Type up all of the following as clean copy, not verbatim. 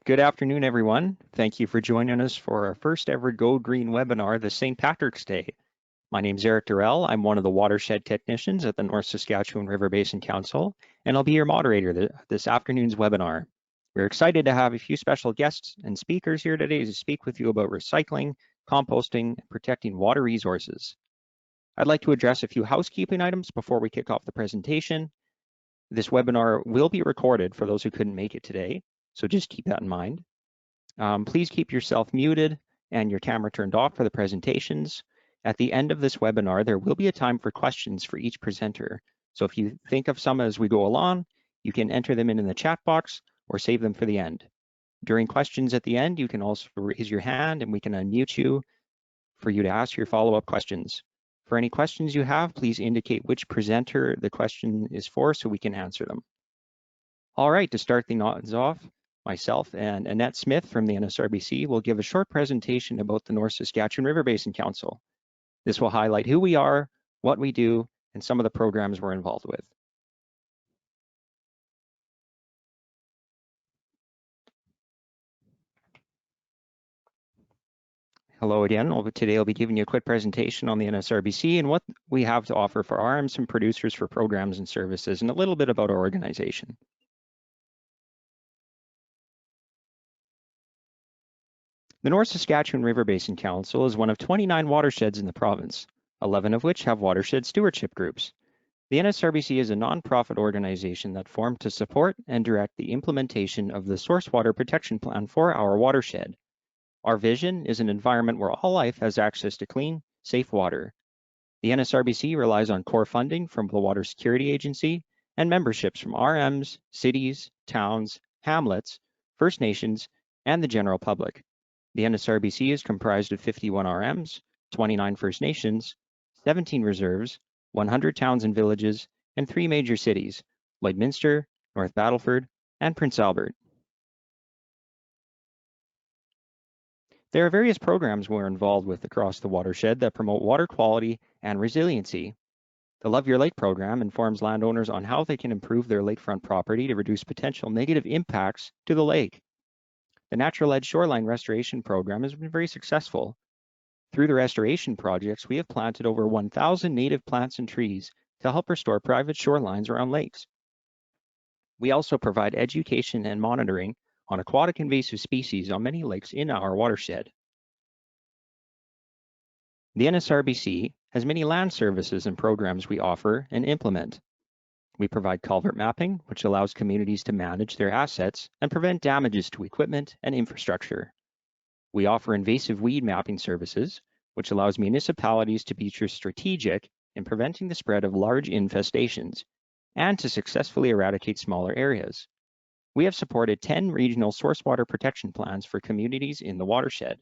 Good afternoon, everyone. Thank you for joining us for our first ever Go Green webinar this St. Patrick's Day. My name is Eric Durrell. I'm one of the watershed technicians at the North Saskatchewan River Basin Council, and I'll be your moderator this afternoon's webinar. We're excited to have a few special guests and speakers here today to speak with you about recycling, composting, and protecting water resources. I'd like to address a few housekeeping items before we kick off the presentation. This webinar will be recorded for those who couldn't make it today, so just keep that in mind. Please keep yourself muted and your camera turned off for the presentations. At the end of this webinar, there will be a time for questions for each presenter. So if you think of some as we go along, you can enter them in the chat box or save them for the end. During questions at the end, you can also raise your hand and we can unmute you for you to ask your follow-up questions. For any questions you have, please indicate which presenter the question is for so we can answer them. All right, to start things off, myself and Annette Smith from the NSRBC will give a short presentation about the North Saskatchewan River Basin Council. This will highlight who we are, what we do, and some of the programs we're involved with. Hello again. Today I'll be giving you a quick presentation on the NSRBC and what we have to offer for RMs and producers for programs and services, and a little bit about our organization. The North Saskatchewan River Basin Council is one of 29 watersheds in the province, 11 of which have watershed stewardship groups. The NSRBC is a nonprofit organization that formed to support and direct the implementation of the Source Water Protection Plan for our watershed. Our vision is an environment where all life has access to clean, safe water. The NSRBC relies on core funding from the Water Security Agency and memberships from RMs, cities, towns, hamlets, First Nations, and the general public. The NSRBC is comprised of 51 RMs, 29 First Nations, 17 reserves, 100 towns and villages, and 3 major cities, Lloydminster, North Battleford, and Prince Albert. There are various programs we're involved with across the watershed that promote water quality and resiliency. The Love Your Lake program informs landowners on how they can improve their lakefront property to reduce potential negative impacts to the lake. The Natural Edge Shoreline Restoration Program has been very successful. Through the restoration projects, we have planted over 1,000 native plants and trees to help restore private shorelines around lakes. We also provide education and monitoring on aquatic invasive species on many lakes in our watershed. The NSRBC has many land services and programs we offer and implement. We provide culvert mapping, which allows communities to manage their assets and prevent damages to equipment and infrastructure. We offer invasive weed mapping services, which allows municipalities to be strategic in preventing the spread of large infestations and to successfully eradicate smaller areas. We have supported 10 regional source water protection plans for communities in the watershed.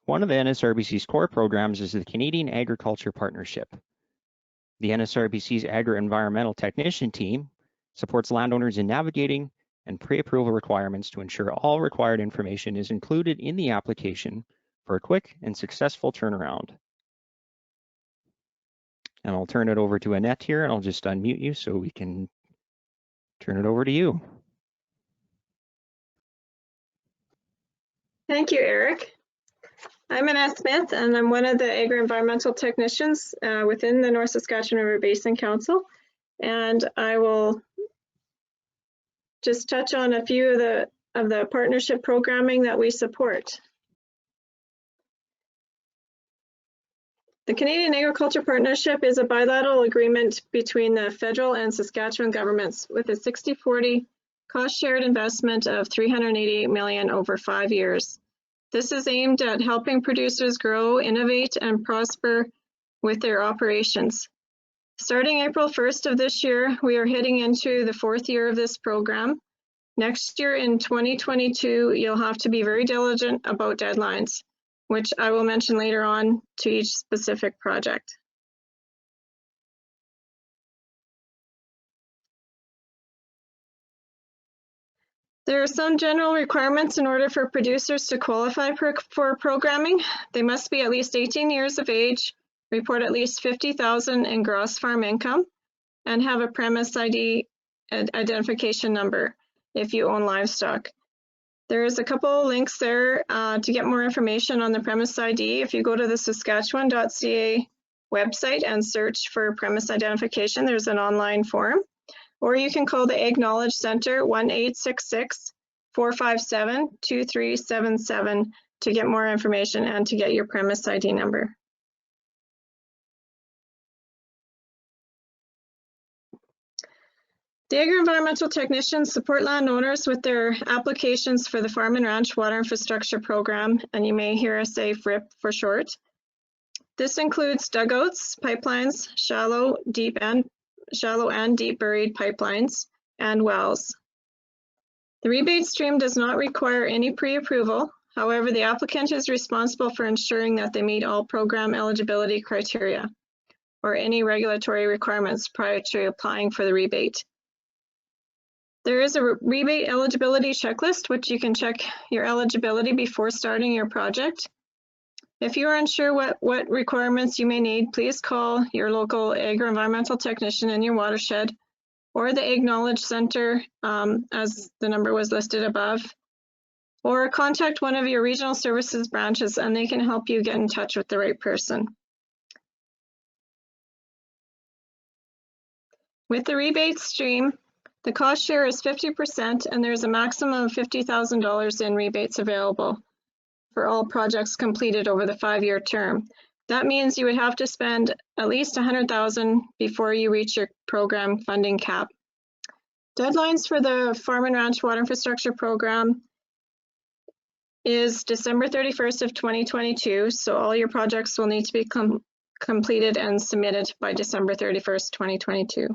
One of the NSRBC's core programs is the Canadian Agriculture Partnership. The NSRBC's Agri-Environmental Technician team supports landowners in navigating and pre-approval requirements to ensure all required information is included in the application for a quick and successful turnaround. And I'll turn it over to Annette here, and I'll just unmute you so we can turn it over to you. Thank you, Eric. I'm Annette Smith, and I'm one of the agri-environmental technicians within the North Saskatchewan River Basin Council. And I will just touch on a few of the partnership programming that we support. The Canadian Agriculture Partnership is a bilateral agreement between the federal and Saskatchewan governments with a 60-40 cost-shared investment of $388 million over 5 years. This is aimed at helping producers grow, innovate, and prosper with their operations. Starting April 1st of this year, we are heading into the 4th year of this program. Next year in 2022, you'll have to be very diligent about deadlines, which I will mention later on to each specific project. There are some general requirements in order for producers to qualify for programming. They must be at least 18 years of age, report at least $50,000 in gross farm income, and have a premise ID identification number. if you own livestock. There's a couple links there to get more information on the premise ID. If you go to the Saskatchewan.ca website and search for premise identification, there's an online form. Or you can call the Ag Knowledge Center 1-866-457-2377 to get more information and to get your premise ID number. The agri-environmental technicians support landowners with their applications for the Farm and Ranch Water Infrastructure Program, and you may hear us say FRIP for short. This includes dugouts, pipelines, shallow and deep buried pipelines, and wells. The rebate stream does not require any pre-approval. However, the applicant is responsible for ensuring that they meet all program eligibility criteria or any regulatory requirements prior to applying for the rebate. There is a rebate eligibility checklist, which you can check your eligibility before starting your project. If you are unsure what requirements you may need, please call your local agri-environmental technician in your watershed or the Ag Knowledge Center, as the number was listed above, or contact one of your regional services branches and they can help you get in touch with the right person. With the rebate stream, the cost share is 50% and there's a maximum of $50,000 in rebates available for all projects completed over the 5-year term. That means you would have to spend at least $100,000 before you reach your program funding cap. Deadlines for the Farm and Ranch Water Infrastructure Program is December 31st of 2022, so all your projects will need to be completed and submitted by December 31st, 2022.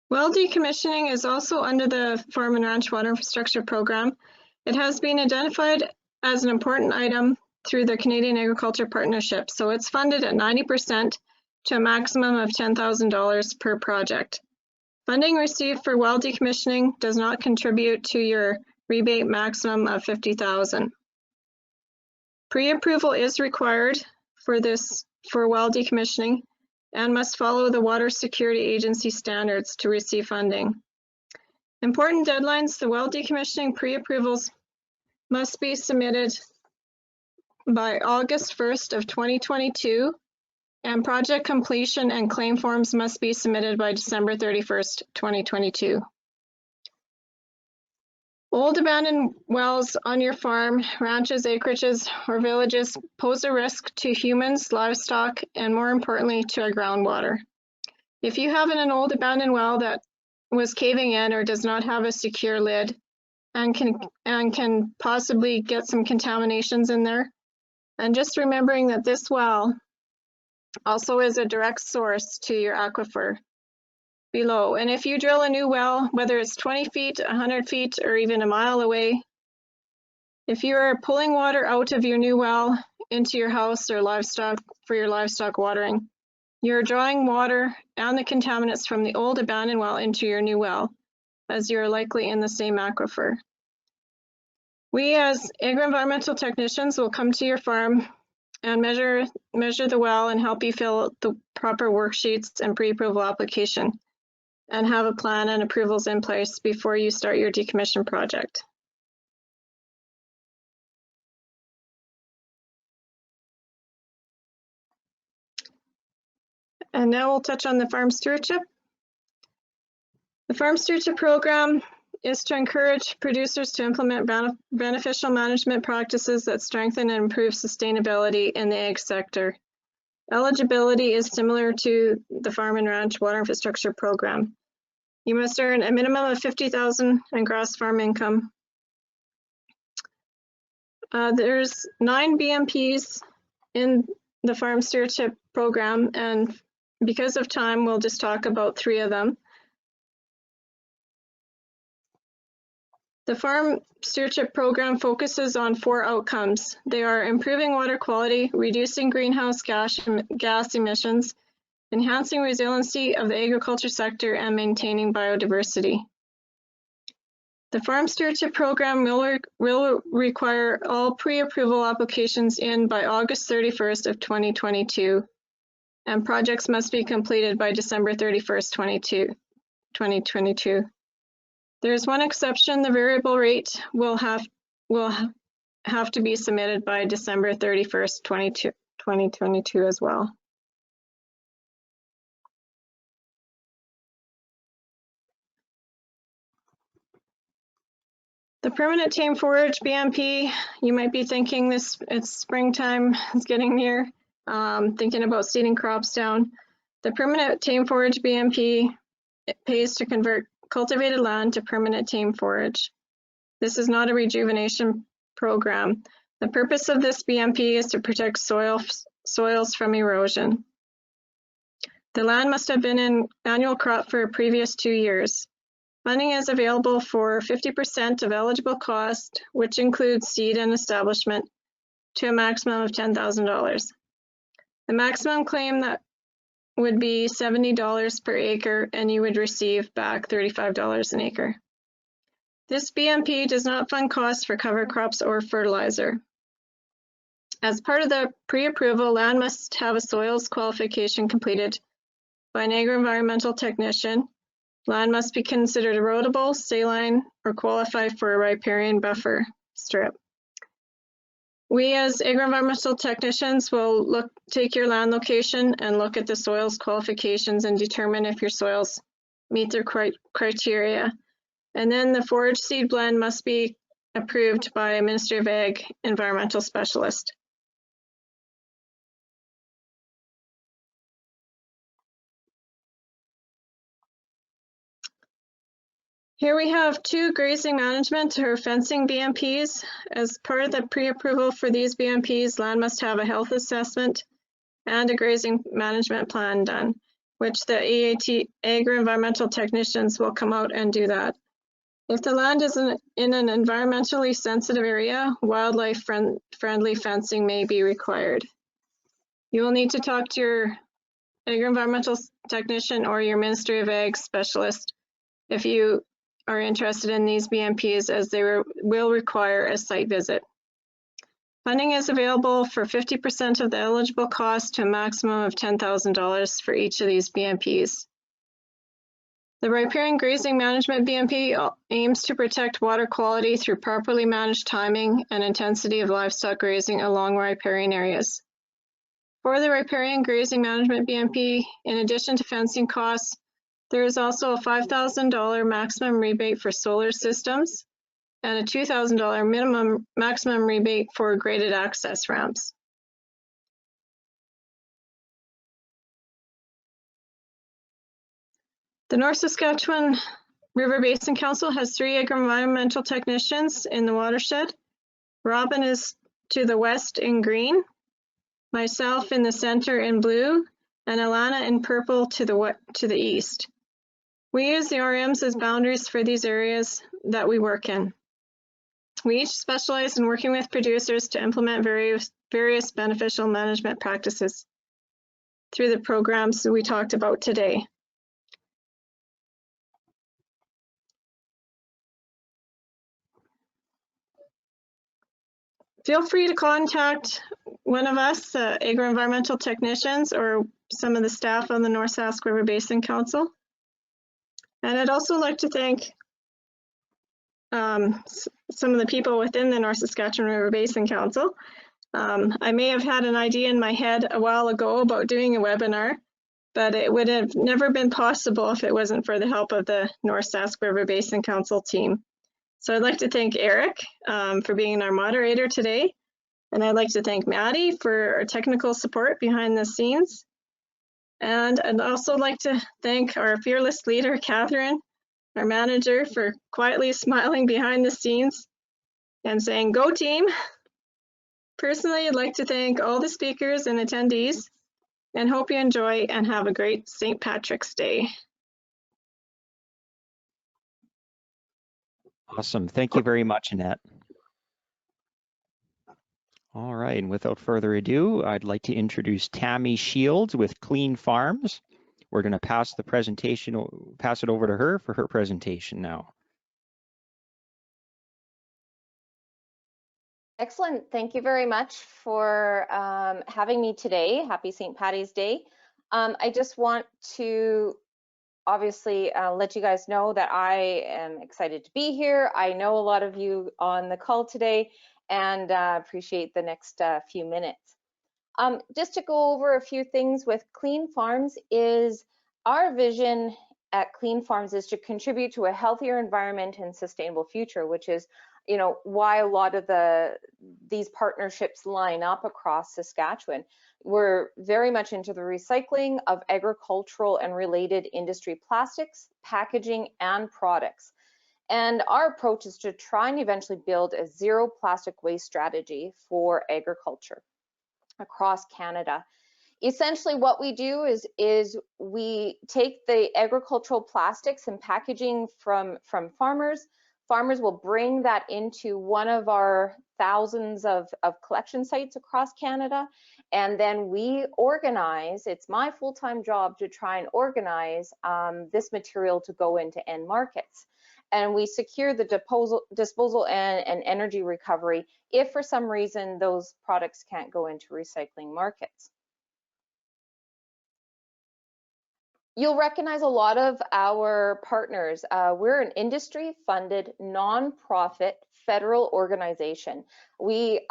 Well decommissioning is also under the Farm and Ranch Water Infrastructure Program. It has been identified as an important item through the Canadian Agriculture Partnership, so it's funded at 90% to a maximum of $10,000 per project. Funding received for well decommissioning does not contribute to your rebate maximum of $50,000. Pre-approval is required for well decommissioning and must follow the Water Security Agency standards to receive funding. Important deadlines: the well decommissioning pre-approvals must be submitted by August 1st of 2022, and project completion and claim forms must be submitted by December 31st, 2022. Old abandoned wells on your farm, ranches, acreages, or villages pose a risk to humans, livestock, and more importantly, to our groundwater. If you have an old abandoned well that was caving in or does not have a secure lid and can possibly get some contaminations in there, and just remembering that this well also is a direct source to your aquifer below. And if you drill a new well, whether it's 20 feet, 100 feet, or even a mile away, if you are pulling water out of your new well into your house or livestock for your livestock watering, you're drawing water and the contaminants from the old abandoned well into your new well, as you're likely in the same aquifer. We as agri-environmental technicians will come to your farm and measure the well and help you fill out the proper worksheets and pre-approval application, and have a plan and approvals in place before you start your decommission project. And now we'll touch on the farm stewardship. The farm stewardship program is to encourage producers to implement beneficial management practices that strengthen and improve sustainability in the ag sector. Eligibility is similar to the Farm and Ranch Water Infrastructure Program. You must earn a minimum of $50,000 in gross farm income. There's 9 BMPs in the Farm Stewardship Program, and because of time, we'll just talk about 3 of them. The Farm Stewardship Program focuses on 4 outcomes. They are improving water quality, reducing greenhouse gas emissions, enhancing resiliency of the agriculture sector, and maintaining biodiversity. The Farm Stewardship Program will require all pre-approval applications in by August 31st of 2022, and projects must be completed by December 31st, 2022. There is one exception: the variable rate will have to be submitted by December 31st, 2022 as well. The Permanent Tame Forage BMP, you might be thinking it's springtime, it's getting near, thinking about seeding crops down. The Permanent Tame Forage BMP, it pays to convert cultivated land to permanent tame forage. This is not a rejuvenation program. The purpose of this BMP is to protect soils from erosion. The land must have been an annual crop for a previous 2 years. Funding is available for 50% of eligible cost, which includes seed and establishment, to a maximum of $10,000. The maximum claim that would be $70 per acre, and you would receive back $35 an acre. This BMP does not fund costs for cover crops or fertilizer. As part of the pre-approval, land must have a soils qualification completed by an agro-environmental technician. Land must be considered erodible, saline, or qualify for a riparian buffer strip. We as agro-environmental technicians will take your land location and look at the soils qualifications and determine if your soils meet their criteria. And then the forage seed blend must be approved by a Ministry of Ag environmental specialist. Here we have 2 grazing management or fencing BMPs. As part of the pre-approval for these BMPs, land must have a health assessment and a grazing management plan done, which the AAT agro-environmental technicians will come out and do that. If the land is in an environmentally sensitive area, wildlife friendly fencing may be required. You will need to talk to your agro-environmental technician or your Ministry of Ag specialist if you are interested in these BMPs, as they will require a site visit. Funding is available for 50% of the eligible cost to a maximum of $10,000 for each of these BMPs. The Riparian Grazing Management BMP aims to protect water quality through properly managed timing and intensity of livestock grazing along riparian areas. For the Riparian Grazing Management BMP, in addition to fencing costs, there is also a $5,000 maximum rebate for solar systems and a $2,000 maximum rebate for graded access ramps. The North Saskatchewan River Basin Council has 3 agro-environmental technicians in the watershed. Robin is to the west in green, myself in the center in blue, and Alana in purple to the east. We use the RMs as boundaries for these areas that we work in. We each specialize in working with producers to implement various beneficial management practices through the programs we talked about today. Feel free to contact one of us, agro-environmental technicians, or some of the staff on the North Sask River Basin Council. And I'd also like to thank some of the people within the North Saskatchewan River Basin Council. I may have had an idea in my head a while ago about doing a webinar, but it would have never been possible if it wasn't for the help of the North Sask River Basin Council team. So I'd like to thank Eric for being our moderator today. And I'd like to thank Maddie for our technical support behind the scenes. And I'd also like to thank our fearless leader, Catherine, our manager, for quietly smiling behind the scenes and saying, "Go team." Personally, I'd like to thank all the speakers and attendees and hope you enjoy and have a great St. Patrick's Day. Awesome. Thank you very much, Annette. All right, and without further ado, I'd like to introduce Tammy Shields with Cleanfarms. We're going to pass it over to her for her presentation now. Excellent. Thank you very much for having me today. Happy St. Paddy's Day. I just want to obviously let you guys know that I am excited to be here. I know a lot of you on the call today and appreciate the next few minutes. Just to go over a few things with Cleanfarms is our vision at Cleanfarms is to contribute to a healthier environment and sustainable future, which is, you know, why a lot of these partnerships line up across Saskatchewan. We're very much into the recycling of agricultural and related industry plastics, packaging, and products. And our approach is to try and eventually build a zero plastic waste strategy for agriculture across Canada. Essentially what we do is we take the agricultural plastics and packaging from farmers. Farmers will bring that into one of our thousands of collection sites across Canada, and then we organize, it's my full-time job to try and organize this material to go into end markets. And we secure the disposal and energy recovery if for some reason those products can't go into recycling markets. You'll recognize a lot of our partners. We're an industry-funded, nonprofit federal organization. We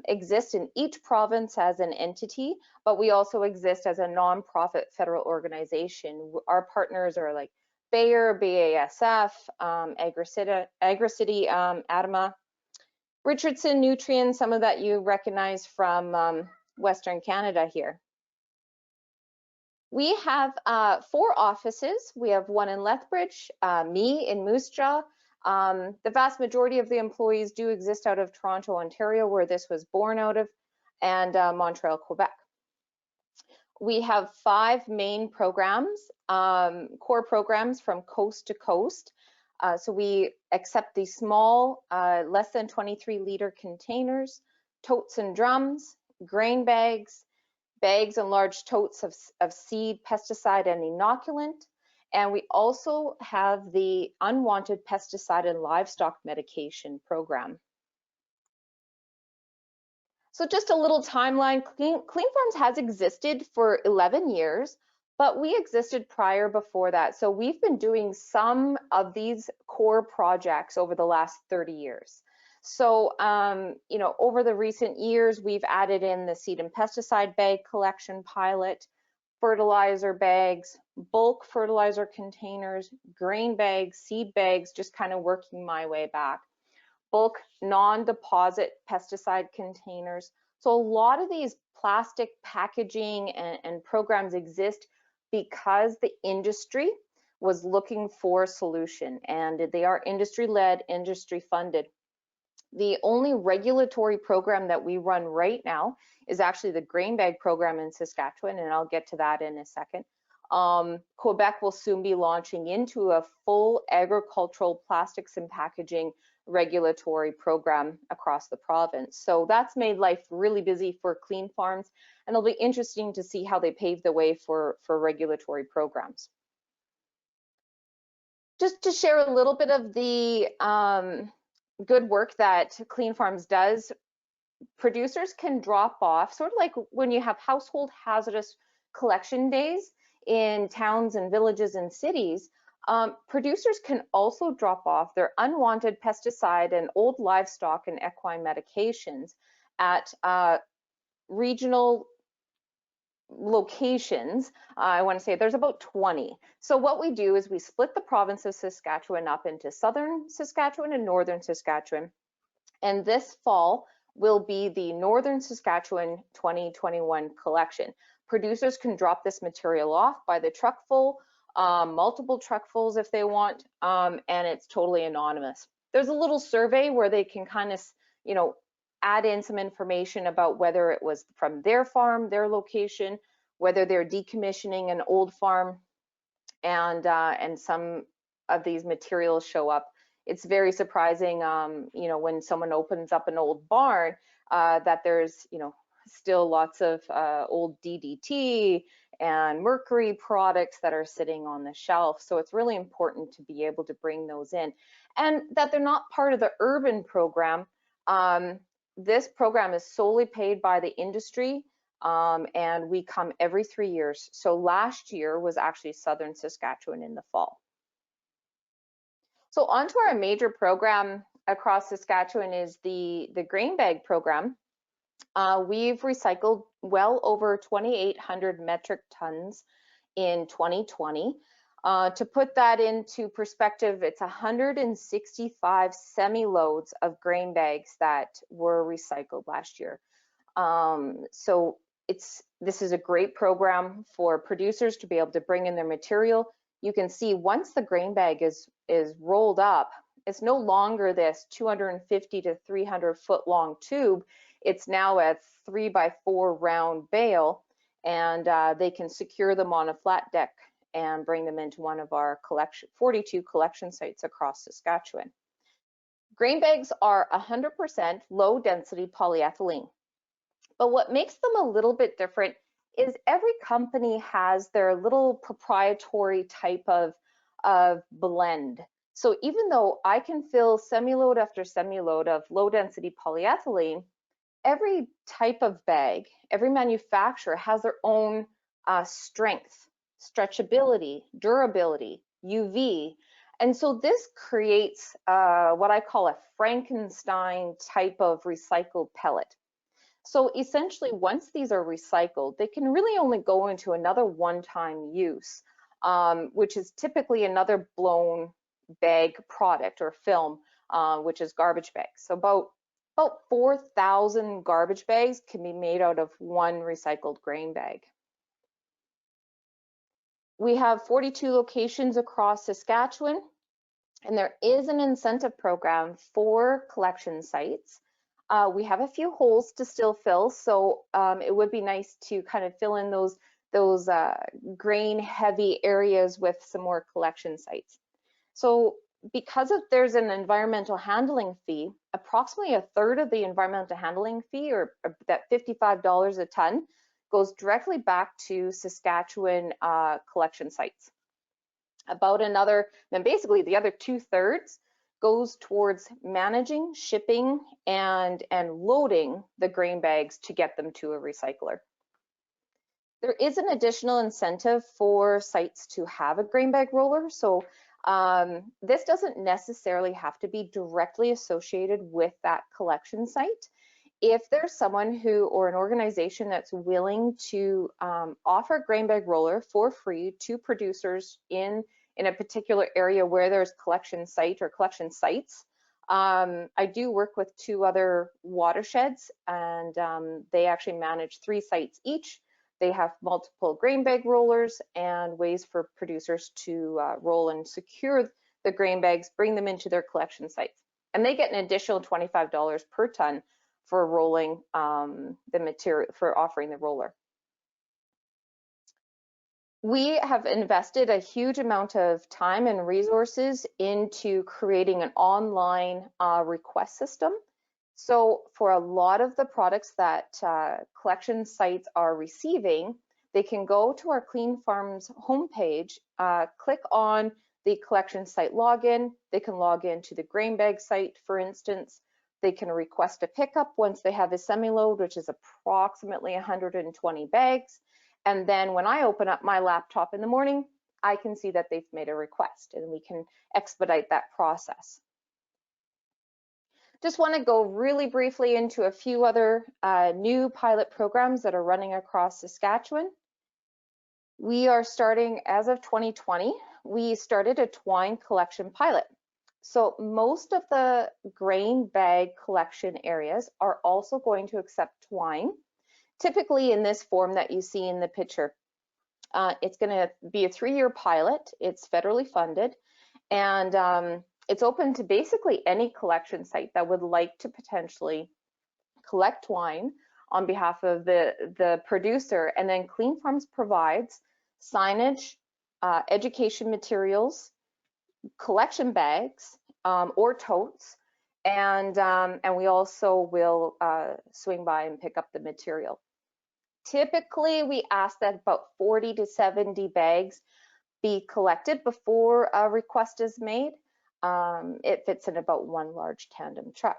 exist in each province as an entity, but we also exist as a nonprofit federal organization. Our partners are like Bayer, BASF, AgriCity, Adama, Richardson, Nutrien, some of that you recognize from Western Canada here. We have 4 offices. We have one in Lethbridge, me in Moose Jaw. The vast majority of the employees do exist out of Toronto, Ontario, where this was born out of, and Montreal, Quebec. We have 5 main programs, core programs from coast to coast. So we accept these small, less than 23-liter containers, totes and drums, grain bags, bags and large totes of seed, pesticide, and inoculant. And we also have the unwanted pesticide and livestock medication program. So just a little timeline, Cleanfarms has existed for 11 years, but we existed prior before that. So we've been doing some of these core projects over the last 30 years. So, you know, over the recent years, we've added in the seed and pesticide bag collection pilot, fertilizer bags, bulk fertilizer containers, grain bags, seed bags, just kind of working my way back. Bulk non-deposit pesticide containers. So a lot of these plastic packaging and programs exist because the industry was looking for a solution, and they are industry-led, industry-funded. The only regulatory program that we run right now is actually the grain bag program in Saskatchewan, and I'll get to that in a second. Quebec will soon be launching into a full agricultural plastics and packaging regulatory program across the province. So that's made life really busy for Cleanfarms, and it'll be interesting to see how they pave the way for regulatory programs. Just to share a little bit of the good work that Cleanfarms does, producers can drop off, sort of like when you have household hazardous collection days in towns and villages and cities, producers can also drop off their unwanted pesticide and old livestock and equine medications at regional locations. I want to say there's about 20. So what we do is we split the province of Saskatchewan up into southern Saskatchewan and northern Saskatchewan. And this fall will be the Northern Saskatchewan 2021 collection. Producers can drop this material off by the truckful, multiple truckfuls if they want, and it's totally anonymous. There's a little survey where they can kind of, you know, add in some information about whether it was from their farm, their location, whether they're decommissioning an old farm, and some of these materials show up. It's very surprising, you know, when someone opens up an old barn, that there's, you know, still lots of old DDT and mercury products that are sitting on the shelf. So it's really important to be able to bring those in, and that they're not part of the urban program. this program is solely paid by the industry, and we come every 3 years. So last year was actually Southern Saskatchewan in the fall. So onto our major program across Saskatchewan is the grain bag program. We've recycled well over 2,800 metric tons in 2020. To put that into perspective, it's 165 semi-loads of grain bags that were recycled last year. So this is a great program for producers to be able to bring in their material. You can see once the grain bag is rolled up, it's no longer this 250 to 300 foot long tube. It's now a 3x4 round bale, and they can secure them on a flat deck and bring them into one of our 42 collection sites across Saskatchewan. Grain bags are 100% low density polyethylene. But what makes them a little bit different is every company has their little proprietary type of blend. So even though I can fill semi-load after semi-load of low density polyethylene, every type of bag, every manufacturer has their own strength, stretchability, durability, UV. And so this creates what I call a Frankenstein type of recycled pellet. So essentially, once these are recycled, they can really only go into another one-time use, which is typically another blown bag product or film, which is garbage bags. So about 4,000 garbage bags can be made out of one recycled grain bag. We have 42 locations across Saskatchewan, and there is an incentive program for collection sites. We have a few holes to still fill, so it would be nice to kind of fill in those grain heavy areas with some more collection sites. So because there's an environmental handling fee, approximately a third of the environmental handling fee, or that $55 a ton, goes directly back to Saskatchewan collection sites. About another, then basically the other 2/3 goes towards managing, shipping, and loading the grain bags to get them to a recycler. There is an additional incentive for sites to have a grain bag roller. So this doesn't necessarily have to be directly associated with that collection site. If there's someone who or an organization that's willing to offer a grain bag roller for free to producers in a particular area where there's collection site or collection sites. I do work with 2 other watersheds, and they actually manage 3 sites each. They have multiple grain bag rollers and ways for producers to roll and secure the grain bags, bring them into their collection sites. And they get an additional $25 per ton for rolling the material, for offering the roller. We have invested a huge amount of time and resources into creating an online request system. So for a lot of the products that collection sites are receiving, they can go to our Cleanfarms homepage, click on the collection site login. They can log into the grain bag site, for instance. They can request a pickup once they have a semi-load, which is approximately 120 bags. And then when I open up my laptop in the morning, I can see that they've made a request, and we can expedite that process. Just want to go really briefly into a few other new pilot programs that are running across Saskatchewan. We are starting, as of 2020, we started a twine collection pilot. So most of the grain bag collection areas are also going to accept twine, typically in this form that you see in the picture. It's going to be a 3-year pilot. It's federally funded, and it's open to basically any collection site that would like to potentially collect twine on behalf of the producer. And then Cleanfarms provides signage, education materials, collection bags, or totes, and we also will swing by and pick up the material. Typically, we ask that about 40 to 70 bags be collected before a request is made. It fits in about 1 large tandem truck.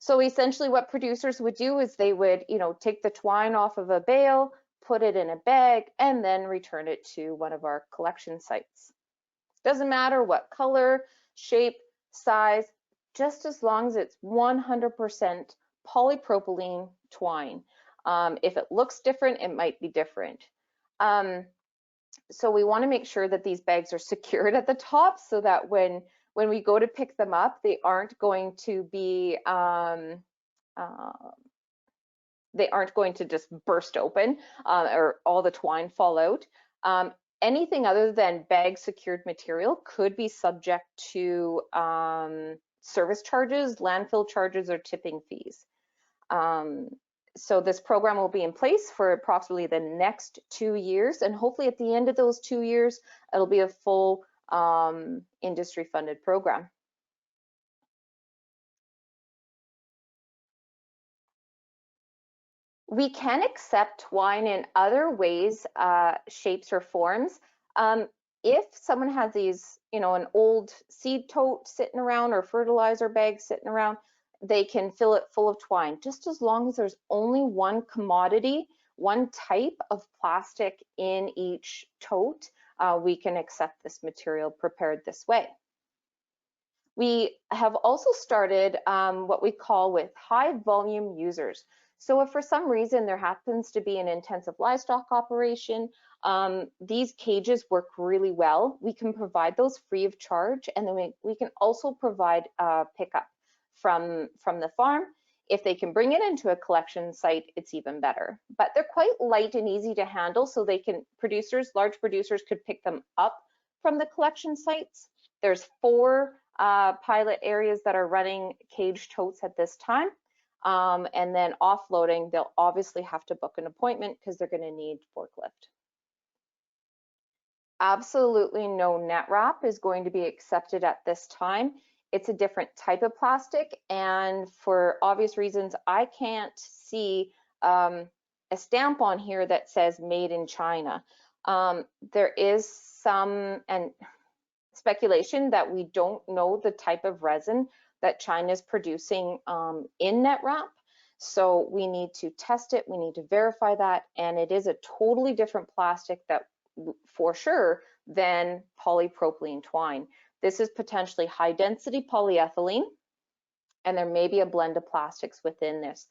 So essentially what producers would do is they would, take the twine off of a bale, put it in a bag, and then return it to one of our collection sites. Doesn't matter what color, shape, size, just as long as it's 100% polypropylene twine. If it looks different, it might be different. So we want to make sure that these bags are secured at the top so that when we go to pick them up, they aren't going to be they aren't going to just burst open or all the twine fall out. Anything other than bag secured material could be subject to service charges, landfill charges, or tipping fees. So this program will be in place for approximately the next 2 years, and hopefully at the end of those 2 years, it'll be a full industry funded program. We can accept twine in other ways, shapes, or forms. If someone has these, an old seed tote sitting around or fertilizer bag sitting around, they can fill it full of twine, just as long as there's only one commodity, one type of plastic in each tote, we can accept this material prepared this way. We have also started what we call with high volume users. So if for some reason there happens to be an intensive livestock operation, these cages work really well. We can provide those free of charge, and then we can also provide pickup from the farm. If they can bring it into a collection site, it's even better. But they're quite light and easy to handle, so they can large producers could pick them up from the collection sites. There's 4 pilot areas that are running cage totes at this time. And then offloading, they'll obviously have to book an appointment because they're going to need forklift. Absolutely no net wrap is going to be accepted at this time. It's a different type of plastic, and for obvious reasons, I can't see a stamp on here that says made in China. There is some speculation that we don't know the type of resin that China is producing in net wrap. So we need to test it, we need to verify that, and it is a totally different plastic that for sure than polypropylene twine. This is potentially high density polyethylene, and there may be a blend of plastics within this.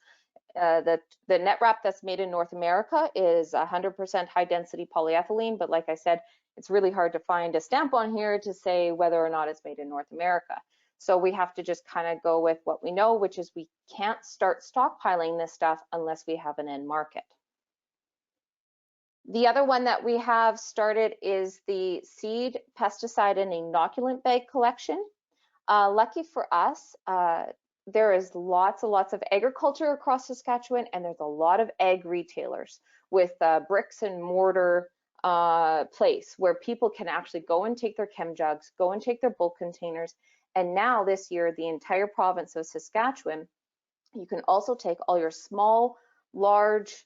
The net wrap that's made in North America is 100% high density polyethylene, but like I said, it's really hard to find a stamp on here to say whether or not it's made in North America. So we have to just kind of go with what we know, which is we can't start stockpiling this stuff unless we have an end market. The other one that we have started is the seed, pesticide, and inoculant bag collection. Lucky for us, there is lots and lots of agriculture across Saskatchewan, and there's a lot of ag retailers with bricks and mortar place where people can actually go and take their chem jugs, go and take their bulk containers. And now this year, the entire province of Saskatchewan, you can also take all your small, large,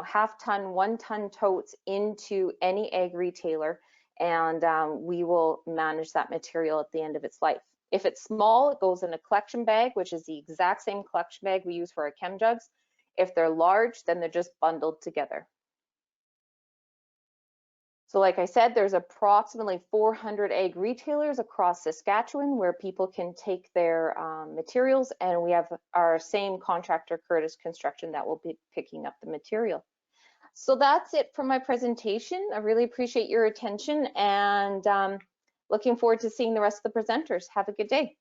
half-ton, 1-ton totes into any ag retailer, and we will manage that material at the end of its life. If it's small, it goes in a collection bag, which is the exact same collection bag we use for our chem jugs. If they're large, then they're just bundled together. So like I said, there's approximately 400 ag retailers across Saskatchewan where people can take their materials, and we have our same contractor, Curtis Construction, that will be picking up the material. So that's it for my presentation. I really appreciate your attention, and looking forward to seeing the rest of the presenters. Have a good day.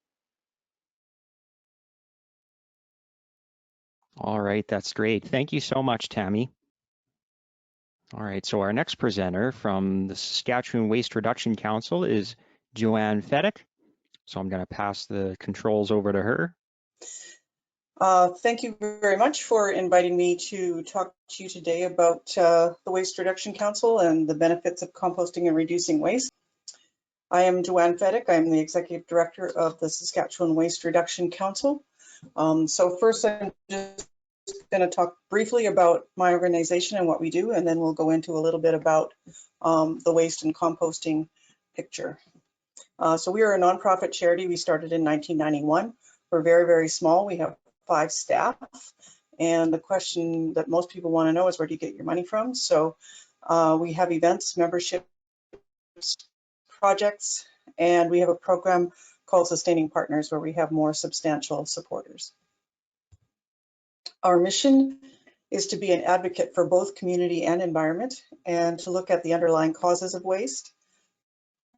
All right, that's great. Thank you so much, Tammy. All right, so our next presenter from the Saskatchewan Waste Reduction Council is Joanne Fedek. So I'm going to pass the controls over to her. Thank you very much for inviting me to talk to you today about the Waste Reduction Council and the benefits of composting and reducing waste. I am Joanne Fedek. I'm the Executive Director of the Saskatchewan Waste Reduction Council. So first, I'm just going to talk briefly about my organization and what we do, and then we'll go into a little bit about the waste and composting picture. So we are a nonprofit charity. We started in 1991. We're very, very small. We have 5 staff. And the question that most people want to know is, where do you get your money from? So we have events, memberships, projects, and we have a program called Sustaining Partners where we have more substantial supporters. Our mission is to be an advocate for both community and environment, and to look at the underlying causes of waste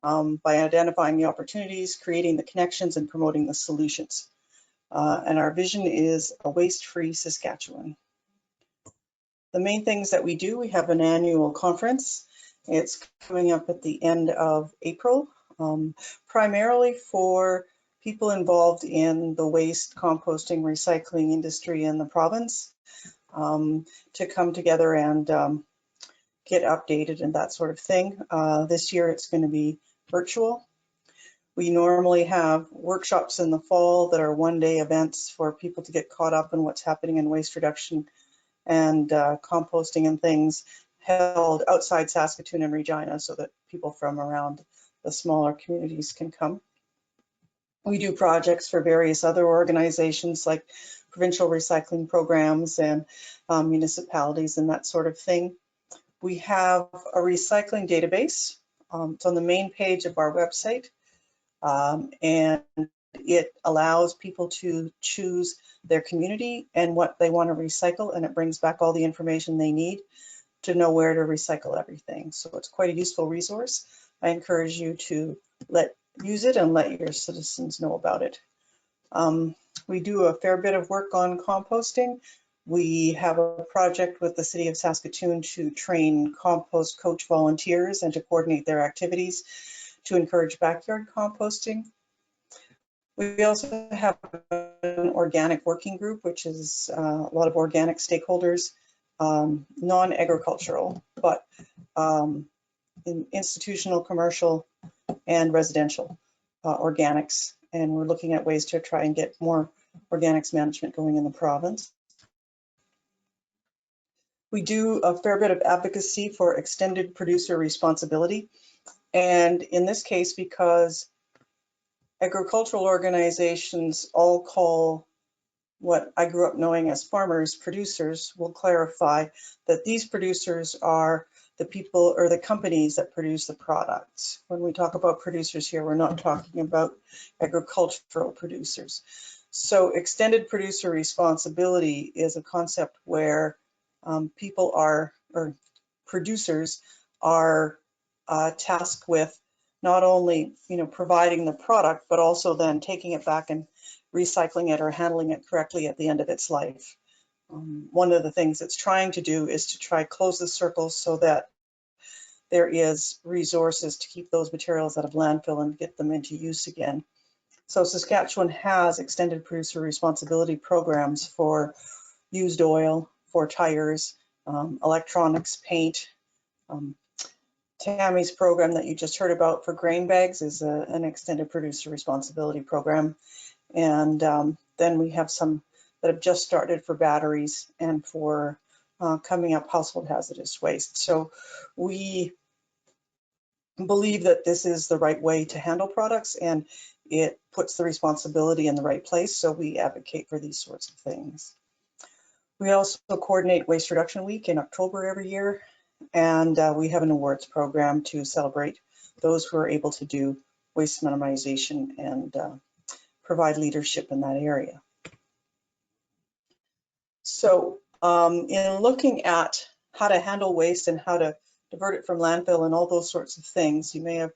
by identifying the opportunities, creating the connections, and promoting the solutions. And our vision is a waste-free Saskatchewan. The main things that we do, we have an annual conference. It's coming up at the end of April, primarily for people involved in the waste, composting, recycling industry in the province, to come together and get updated and that sort of thing. This year it's going to be virtual. We normally have workshops in the fall that are one-day events for people to get caught up in what's happening in waste reduction and composting and things, held outside Saskatoon and Regina so that people from around the smaller communities can come. We do projects for various other organizations like provincial recycling programs and municipalities and that sort of thing. We have a recycling database. It's on the main page of our website. And it allows people to choose their community and what they want to recycle, and it brings back all the information they need to know where to recycle everything. So it's quite a useful resource. I encourage you to use it and let your citizens know about it. We do a fair bit of work on composting. We have a project with the City of Saskatoon to train compost coach volunteers and to coordinate their activities to encourage backyard composting. We also have an organic working group, which is a lot of organic stakeholders, non-agricultural, but in institutional, commercial, and residential organics. And we're looking at ways to try and get more organics management going in the province. We do a fair bit of advocacy for extended producer responsibility. And in this case, because agricultural organizations all call what I grew up knowing as farmers producers, will clarify that these producers are the people or the companies that produce the products. When we talk about producers here, we're not talking about agricultural producers. So extended producer responsibility is a concept where people are, or producers are tasked with not only, providing the product, but also then taking it back and recycling it or handling it correctly at the end of its life. One of the things it's trying to do is to try close the circle so that there is resources to keep those materials out of landfill and get them into use again. So Saskatchewan has extended producer responsibility programs for used oil, for tires, electronics, paint. Tammy's program that you just heard about for grain bags is an extended producer responsibility program. And then we have some that have just started for batteries and for coming up household hazardous waste. So we believe that this is the right way to handle products, and it puts the responsibility in the right place. So we advocate for these sorts of things. We also coordinate Waste Reduction Week in October every year. And we have an awards program to celebrate those who are able to do waste minimization and provide leadership in that area. So in looking at how to handle waste and how to divert it from landfill and all those sorts of things, you may have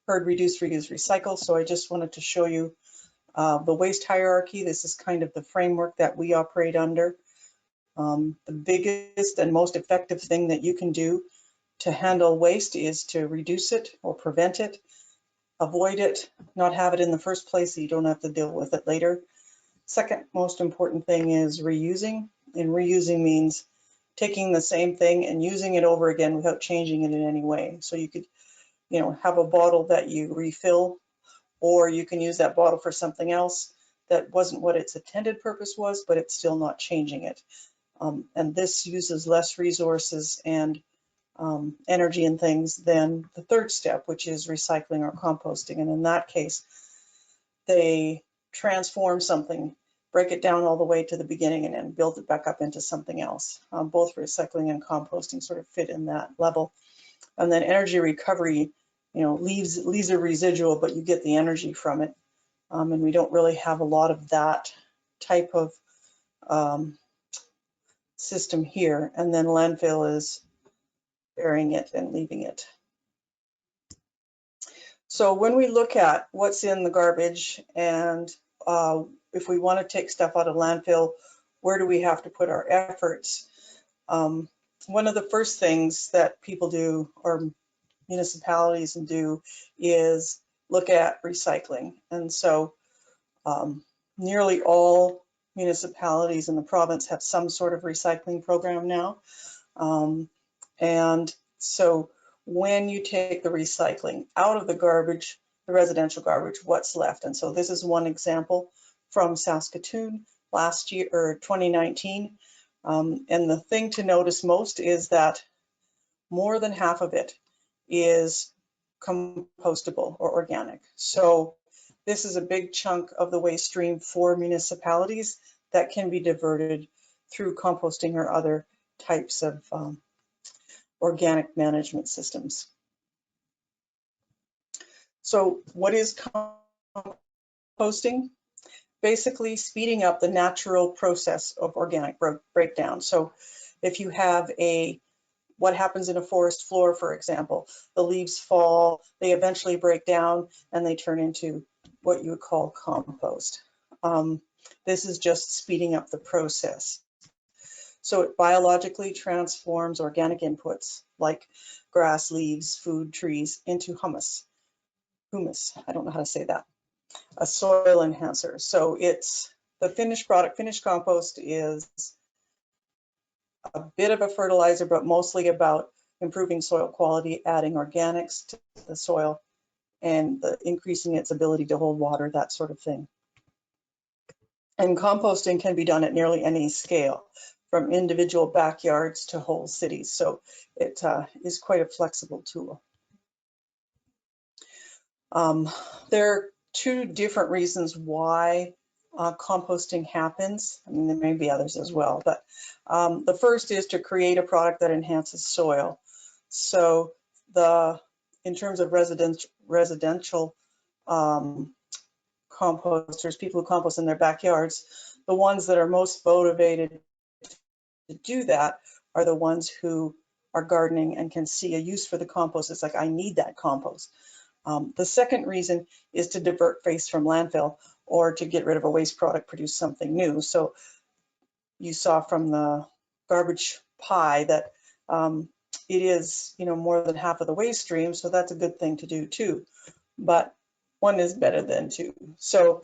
heard reduce, reuse, recycle. So I just wanted to show you the waste hierarchy. This is kind of the framework that we operate under. The biggest and most effective thing that you can do to handle waste is to reduce it or prevent it, avoid it, not have it in the first place so you don't have to deal with it later. Second most important thing is reusing, and reusing means taking the same thing and using it over again without changing it in any way. So you could, have a bottle that you refill, or you can use that bottle for something else that wasn't what its intended purpose was, but it's still not changing it. And this uses less resources and energy and things than the third step, which is recycling or composting. And in that case, they transform something, break it down all the way to the beginning and then build it back up into something else. Both recycling and composting sort of fit in that level. And then energy recovery, leaves a residual, but you get the energy from it. And we don't really have a lot of that type of system here. And then landfill is burying it and leaving it. So when we look at what's in the garbage and if we want to take stuff out of landfill, where do we have to put our efforts? One of the first things that people do, or municipalities do, is look at recycling. And so nearly all municipalities in the province have some sort of recycling program now. And so when you take the recycling out of the garbage, the residential garbage, what's left? And so this is one example from Saskatoon last year, or 2019. And the thing to notice most is that more than half of it is compostable or organic. So this is a big chunk of the waste stream for municipalities that can be diverted through composting or other types of organic management systems. So what is composting? Basically speeding up the natural process of organic breakdown. So if you have what happens in a forest floor, for example, the leaves fall, they eventually break down and they turn into what you would call compost. This is just speeding up the process. So it biologically transforms organic inputs like grass, leaves, food, trees into humus. I don't know how to say that. A soil enhancer. So it's the finished product. Finished compost is a bit of a fertilizer, but mostly about improving soil quality, adding organics to the soil, and increasing its ability to hold water, that sort of thing. And composting can be done at nearly any scale, from individual backyards to whole cities. So it is quite a flexible tool. There are two different reasons why composting happens. I mean, there may be others as well, but the first is to create a product that enhances soil. So in terms of residential composters, people who compost in their backyards, the ones that are most motivated to do that are the ones who are gardening and can see a use for the compost. It's like, I need that compost. The second reason is to divert waste from landfill or to get rid of a waste product, produce something new. So you saw from the garbage pie that it is, more than half of the waste stream, so that's a good thing to do too. But one is better than two. So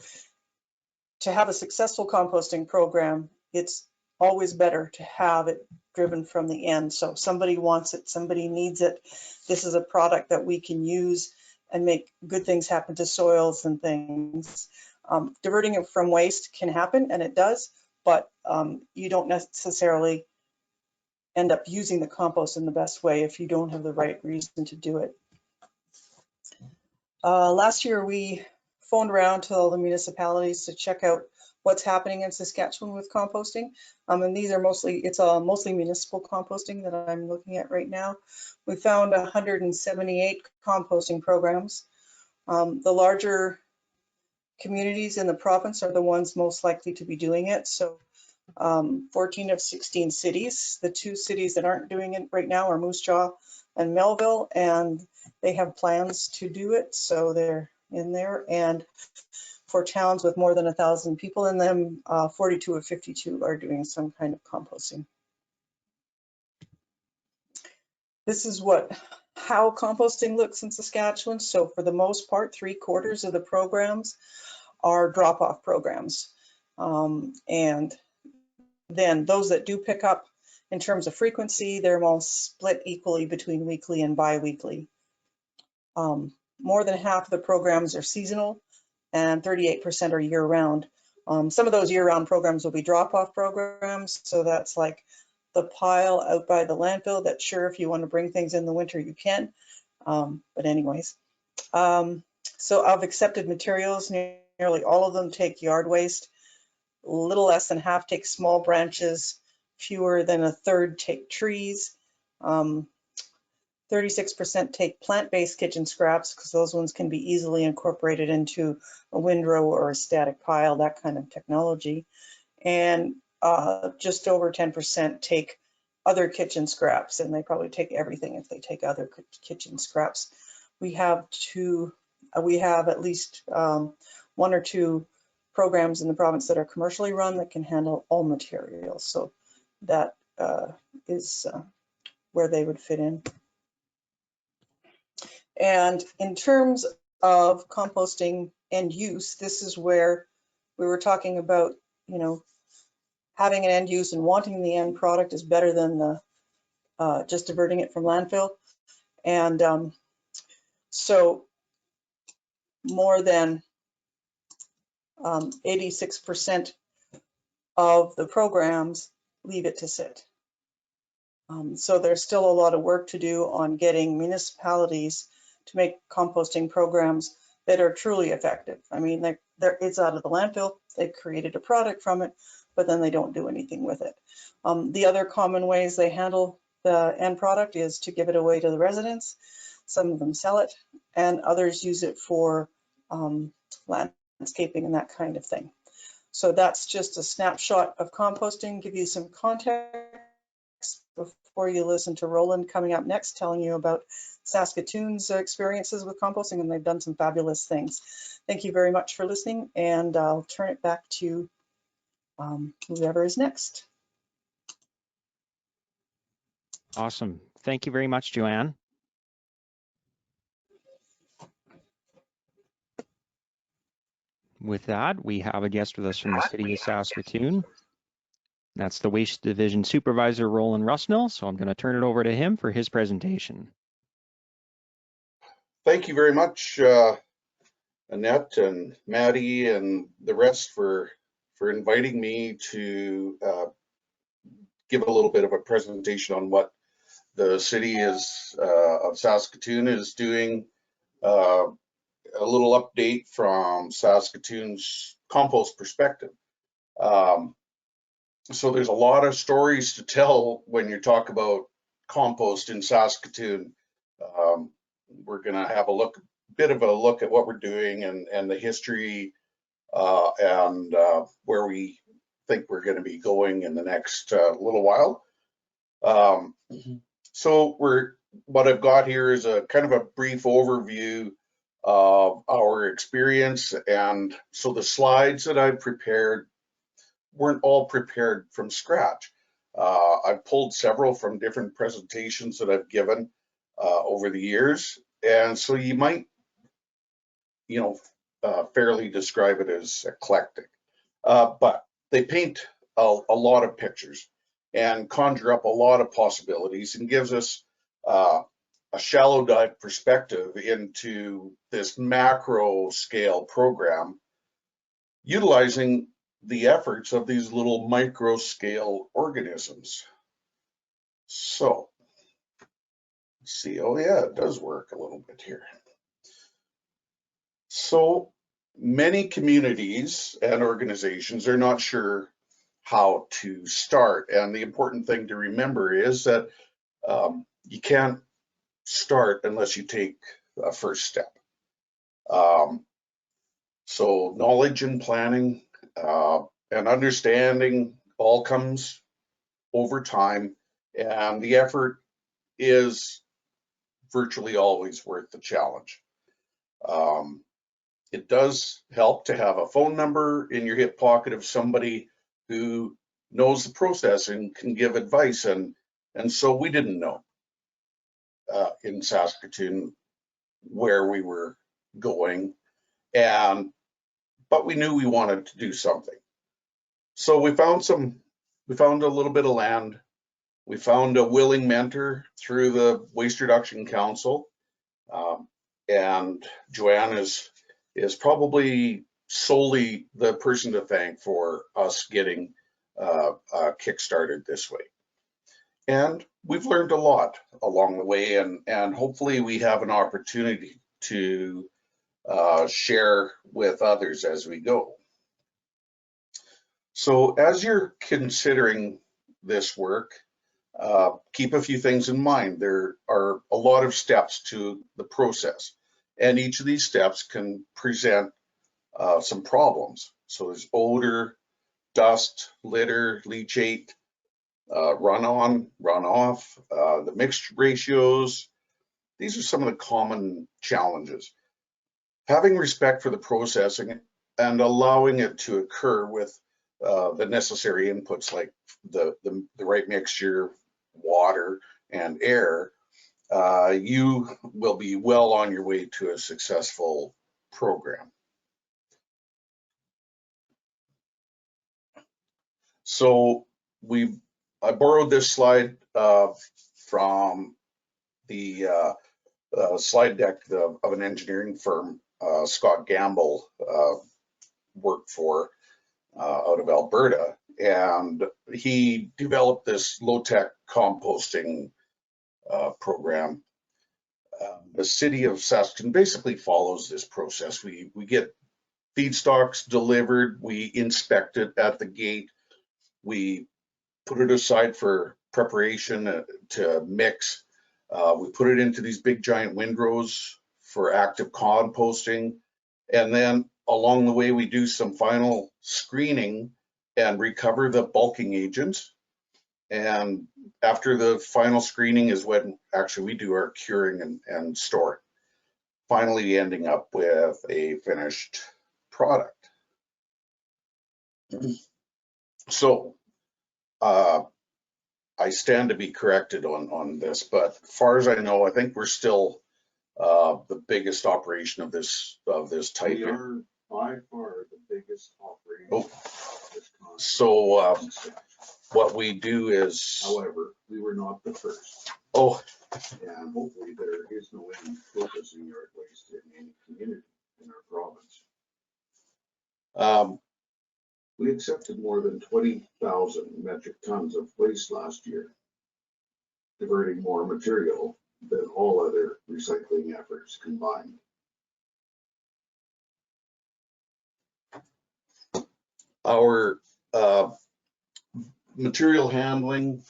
to have a successful composting program, it's always better to have it driven from the end. So somebody wants it, somebody needs it. This is a product that we can use and make good things happen to soils and things. Diverting it from waste can happen, and it does, but you don't necessarily end up using the compost in the best way if you don't have the right reason to do it. Last year, we phoned around to all the municipalities to check out what's happening in Saskatchewan with composting. And these are mostly municipal composting that I'm looking at right now. We found 178 composting programs. The larger communities in the province are the ones most likely to be doing it. So 14 of 16 cities. The two cities that aren't doing it right now are Moose Jaw and Melville, and they have plans to do it, so they're in there. And for towns with more than 1,000 people in them, 42 of 52 are doing some kind of composting. This is how composting looks in Saskatchewan. So for the most part, 3/4 of the programs are drop-off programs. And then those that do pick up, in terms of frequency, they're all split equally between weekly and bi-weekly. More than half of the programs are seasonal, and 38% are year-round. Some of those year-round programs will be drop-off programs, so that's like the pile out by the landfill that, sure, if you want to bring things in the winter, you can. But anyways, so of accepted materials, nearly all of them take yard waste. little less than half take small branches, fewer than a third take trees. 36% take plant-based kitchen scraps, because those ones can be easily incorporated into a windrow or a static pile, that kind of technology. And just over 10% take other kitchen scraps, and they probably take everything if they take other kitchen scraps. We have at least 1 or 2 programs in the province that are commercially run that can handle all materials. So that is where they would fit in. And in terms of composting end use, this is where we were talking about, you know, having an end use and wanting the end product is better than the just diverting it from landfill. And so more than 86% of the programs leave it to sit. So there's still a lot of work to do on getting municipalities to make composting programs that are truly effective. I mean, it's out of the landfill, they've created a product from it, but then they don't do anything with it. The other common ways they handle the end product is to give it away to the residents. Some of them sell it, and others use it for landscaping and that kind of thing. So that's just a snapshot of composting, give you some context before you listen to Roland coming up next, telling you about Saskatoon's experiences with composting, and they've done some fabulous things. Thank you very much for listening, and I'll turn it back to whoever is next. Awesome. Thank you very much, Joanne. With that, we have a guest with us from the city of Saskatoon. That's the Waste Division Supervisor, Roland Rusnell. So I'm going to turn it over to him for his presentation. Thank you very much, Annette and Maddie and the rest for inviting me to give a little bit of a presentation on what the city of Saskatoon is doing. A little update from Saskatoon's compost perspective. So there's a lot of stories to tell when you talk about compost in Saskatoon. We're going to have a bit of a look at what we're doing and the history and where we think we're going to be going in the next little while. So what I've got here is a kind of a brief overview of our experience, and so the slides that I've prepared weren't all prepared from scratch. I've pulled several from different presentations that I've given over the years, and so you might, fairly describe it as eclectic. But they paint a lot of pictures and conjure up a lot of possibilities and gives us a shallow dive perspective into this macro scale program, utilizing the efforts of these little micro scale organisms. So let's see. Oh yeah, it does work a little bit here. So many communities and organizations are not sure how to start, and the important thing to remember is that you can't start unless you take a first step. So knowledge and planning and understanding all comes over time, and the effort is virtually always worth the challenge. It does help to have a phone number in your hip pocket of somebody who knows the process and can give advice, and so we didn't know in Saskatoon where we were going, but we knew we wanted to do something. So we found a little bit of land. We found a willing mentor through the Waste Reduction Council, and Joanne is probably solely the person to thank for us getting kick-started this way. And we've learned a lot along the way, and hopefully we have an opportunity to share with others as we go. So as you're considering this work, keep a few things in mind. There are a lot of steps to the process, and each of these steps can present some problems. So there's odor, dust, litter, leachate, run on, run off, the mixed ratios. These are some of the common challenges. Having respect for the processing and allowing it to occur with the necessary inputs like the right mixture, water, and air, you will be well on your way to a successful program. So I borrowed this slide from the slide deck of an engineering firm Scott Gamble worked for out of Alberta, and he developed this low-tech composting program. The city of Saskatoon basically follows this process. We get feedstocks delivered, we inspect it at the gate, we put it aside for preparation to mix. We put it into these big giant windrows for active composting. And then along the way, we do some final screening and recover the bulking agents. And after the final screening is when actually we do our curing and store, finally ending up with a finished product. So I stand to be corrected on this, but as far as I know, I think we're still the biggest operation of this type. We are by far the biggest operation. Oh. So what we do is, however, we were not the first. Oh. And hopefully there is no end processing yard waste in any community in our province. We accepted more than 20,000 metric tons of waste last year, diverting more material than all other recycling efforts combined. Our material handling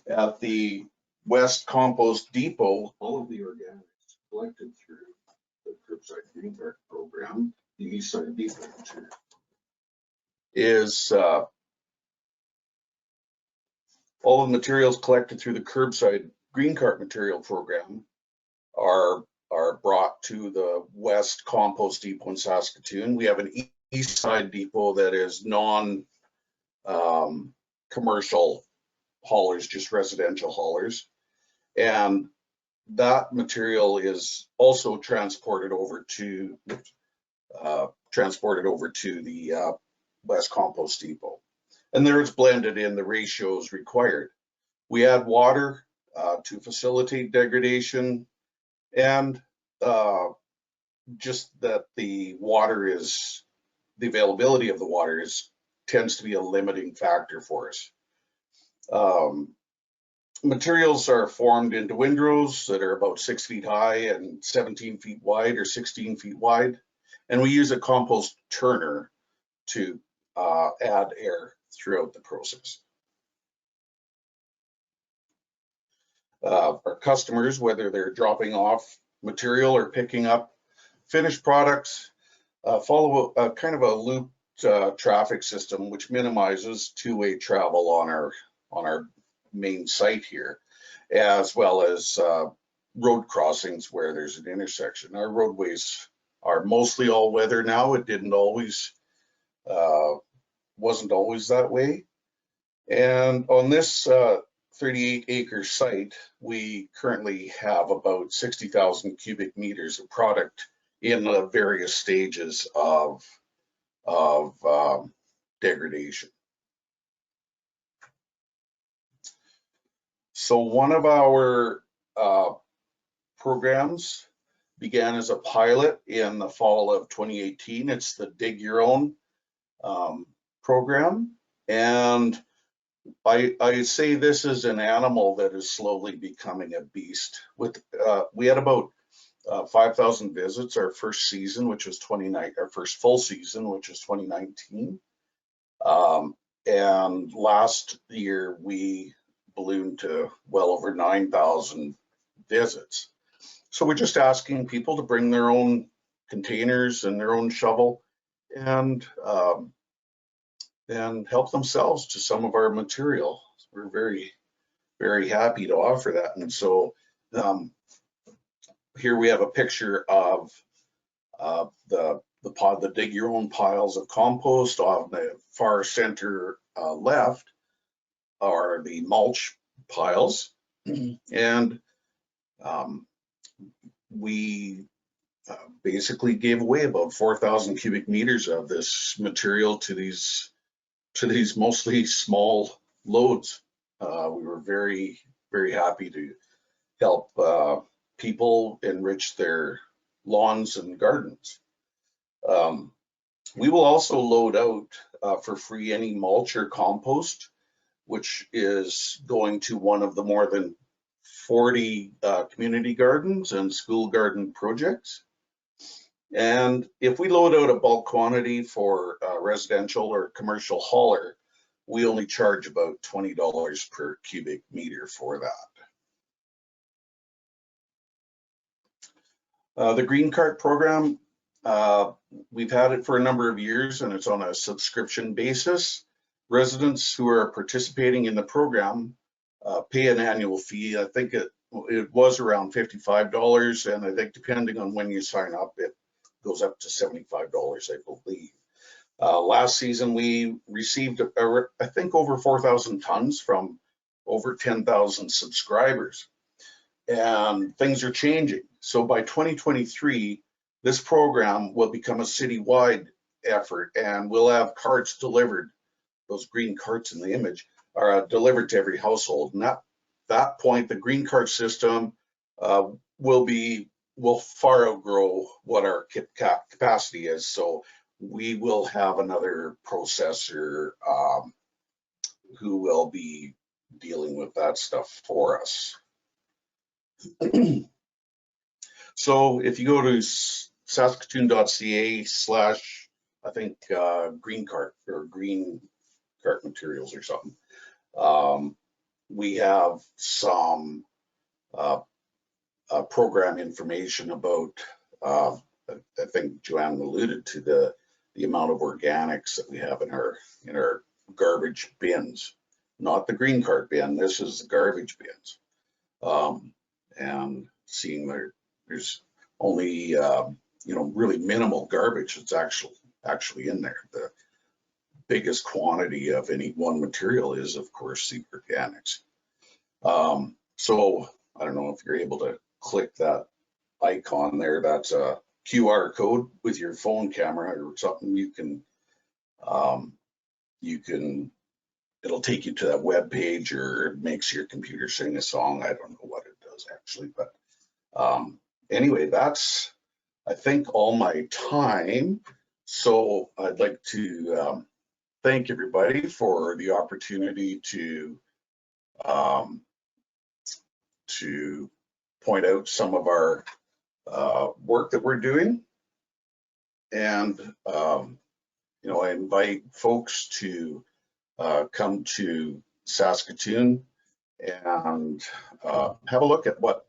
at the West Compost Depot, all of the organics collected through the curbside green cart program, the East Side Depot material, is all the materials collected through the curbside green cart material program are brought to the West Compost Depot in Saskatoon. We have an East Side Depot that is non-commercial haulers, just residential haulers, and that material is also transported over to the West Compost Depot, and there it's blended in the ratios required. We add water to facilitate degradation, and just that the availability of the water tends to be a limiting factor for us. Materials are formed into windrows that are about 6 feet high and 17 feet wide or 16 feet wide, and we use a compost turner to add air throughout the process. Our customers, whether they're dropping off material or picking up finished products, follow a kind of a looped traffic system, which minimizes two-way travel on our main site here, as well as road crossings where there's an intersection. Our roadways are mostly all weather now. It wasn't always that way. And on this 38-acre site, we currently have about 60,000 cubic meters of product in the various stages of degradation. So one of our programs began as a pilot in the fall of 2018. It's the Dig Your Own program, and I say this is an animal that is slowly becoming a beast. We had about 5,000 visits our first season, which was our first full season, which was 2019. And last year we ballooned to well over 9,000 visits. So we're just asking people to bring their own containers and their own shovel and help themselves to some of our material. We're very, very happy to offer that. And so here we have a picture of the dig your own piles of compost. On the far center left are the mulch piles. And we basically gave away about 4,000 cubic meters of this material to these mostly small loads. We were very, very happy to help people enrich their lawns and gardens. We will also load out for free any mulch or compost, which is going to one of the more than 40 community gardens and school garden projects. And if we load out a bulk quantity for a residential or commercial hauler, we only charge about $20 per cubic meter for that. The Green Cart program, we've had it for a number of years and it's on a subscription basis. Residents who are participating in the program pay an annual fee. I think it was around $55, and I think depending on when you sign up, it goes up to $75, I believe. Last season, we received, I think, over 4,000 tons from over 10,000 subscribers, and things are changing. So by 2023, this program will become a citywide effort, and we'll have carts delivered. Those green carts in the image are delivered to every household. And at that point, the green cart system will far outgrow what our capacity is. So we will have another processor who will be dealing with that stuff for us. So if you go to saskatoon.ca/ I think green cart or green cart materials or something, we have some program information about, I think Joanne alluded to the amount of organics that we have in our garbage bins, not the green cart bin. This is the garbage bins, and seeing there's only really minimal garbage that's actually in there. The biggest quantity of any one material is, of course, the organics. So I don't know if you're able to click that icon there. That's a QR code with your phone camera or something. It'll take you to that web page, or it makes your computer sing a song. I don't know what it does actually, but anyway, that's, I think, all my time. So I'd like to thank everybody for the opportunity to point out some of our work that we're doing. And, I invite folks to come to Saskatoon and have a look at what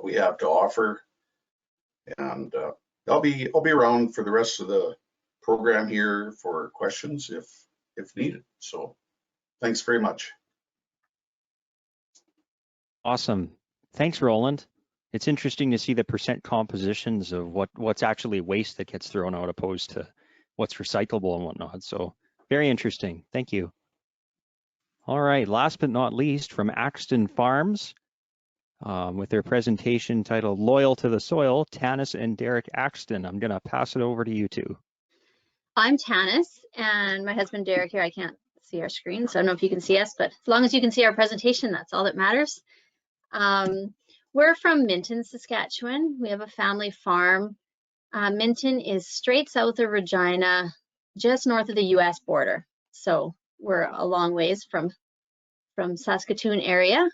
we have to offer. And I'll be around for the rest of the program here for questions if needed. So thanks very much. Awesome. Thanks, Roland. It's interesting to see the percent compositions of what's actually waste that gets thrown out opposed to what's recyclable and whatnot. So very interesting. Thank you. All right, last but not least, from Axten Farms, with their presentation titled Loyal to the Soil, Tanis and Derek Axten. I'm gonna pass it over to you two. I'm Tanis, and my husband Derek here. I can't see our screen, so I don't know if you can see us, but as long as you can see our presentation, that's all that matters. We're from Minton, Saskatchewan. We have a family farm. Minton is straight south of Regina, just north of the US border. So we're a long ways from Saskatoon area.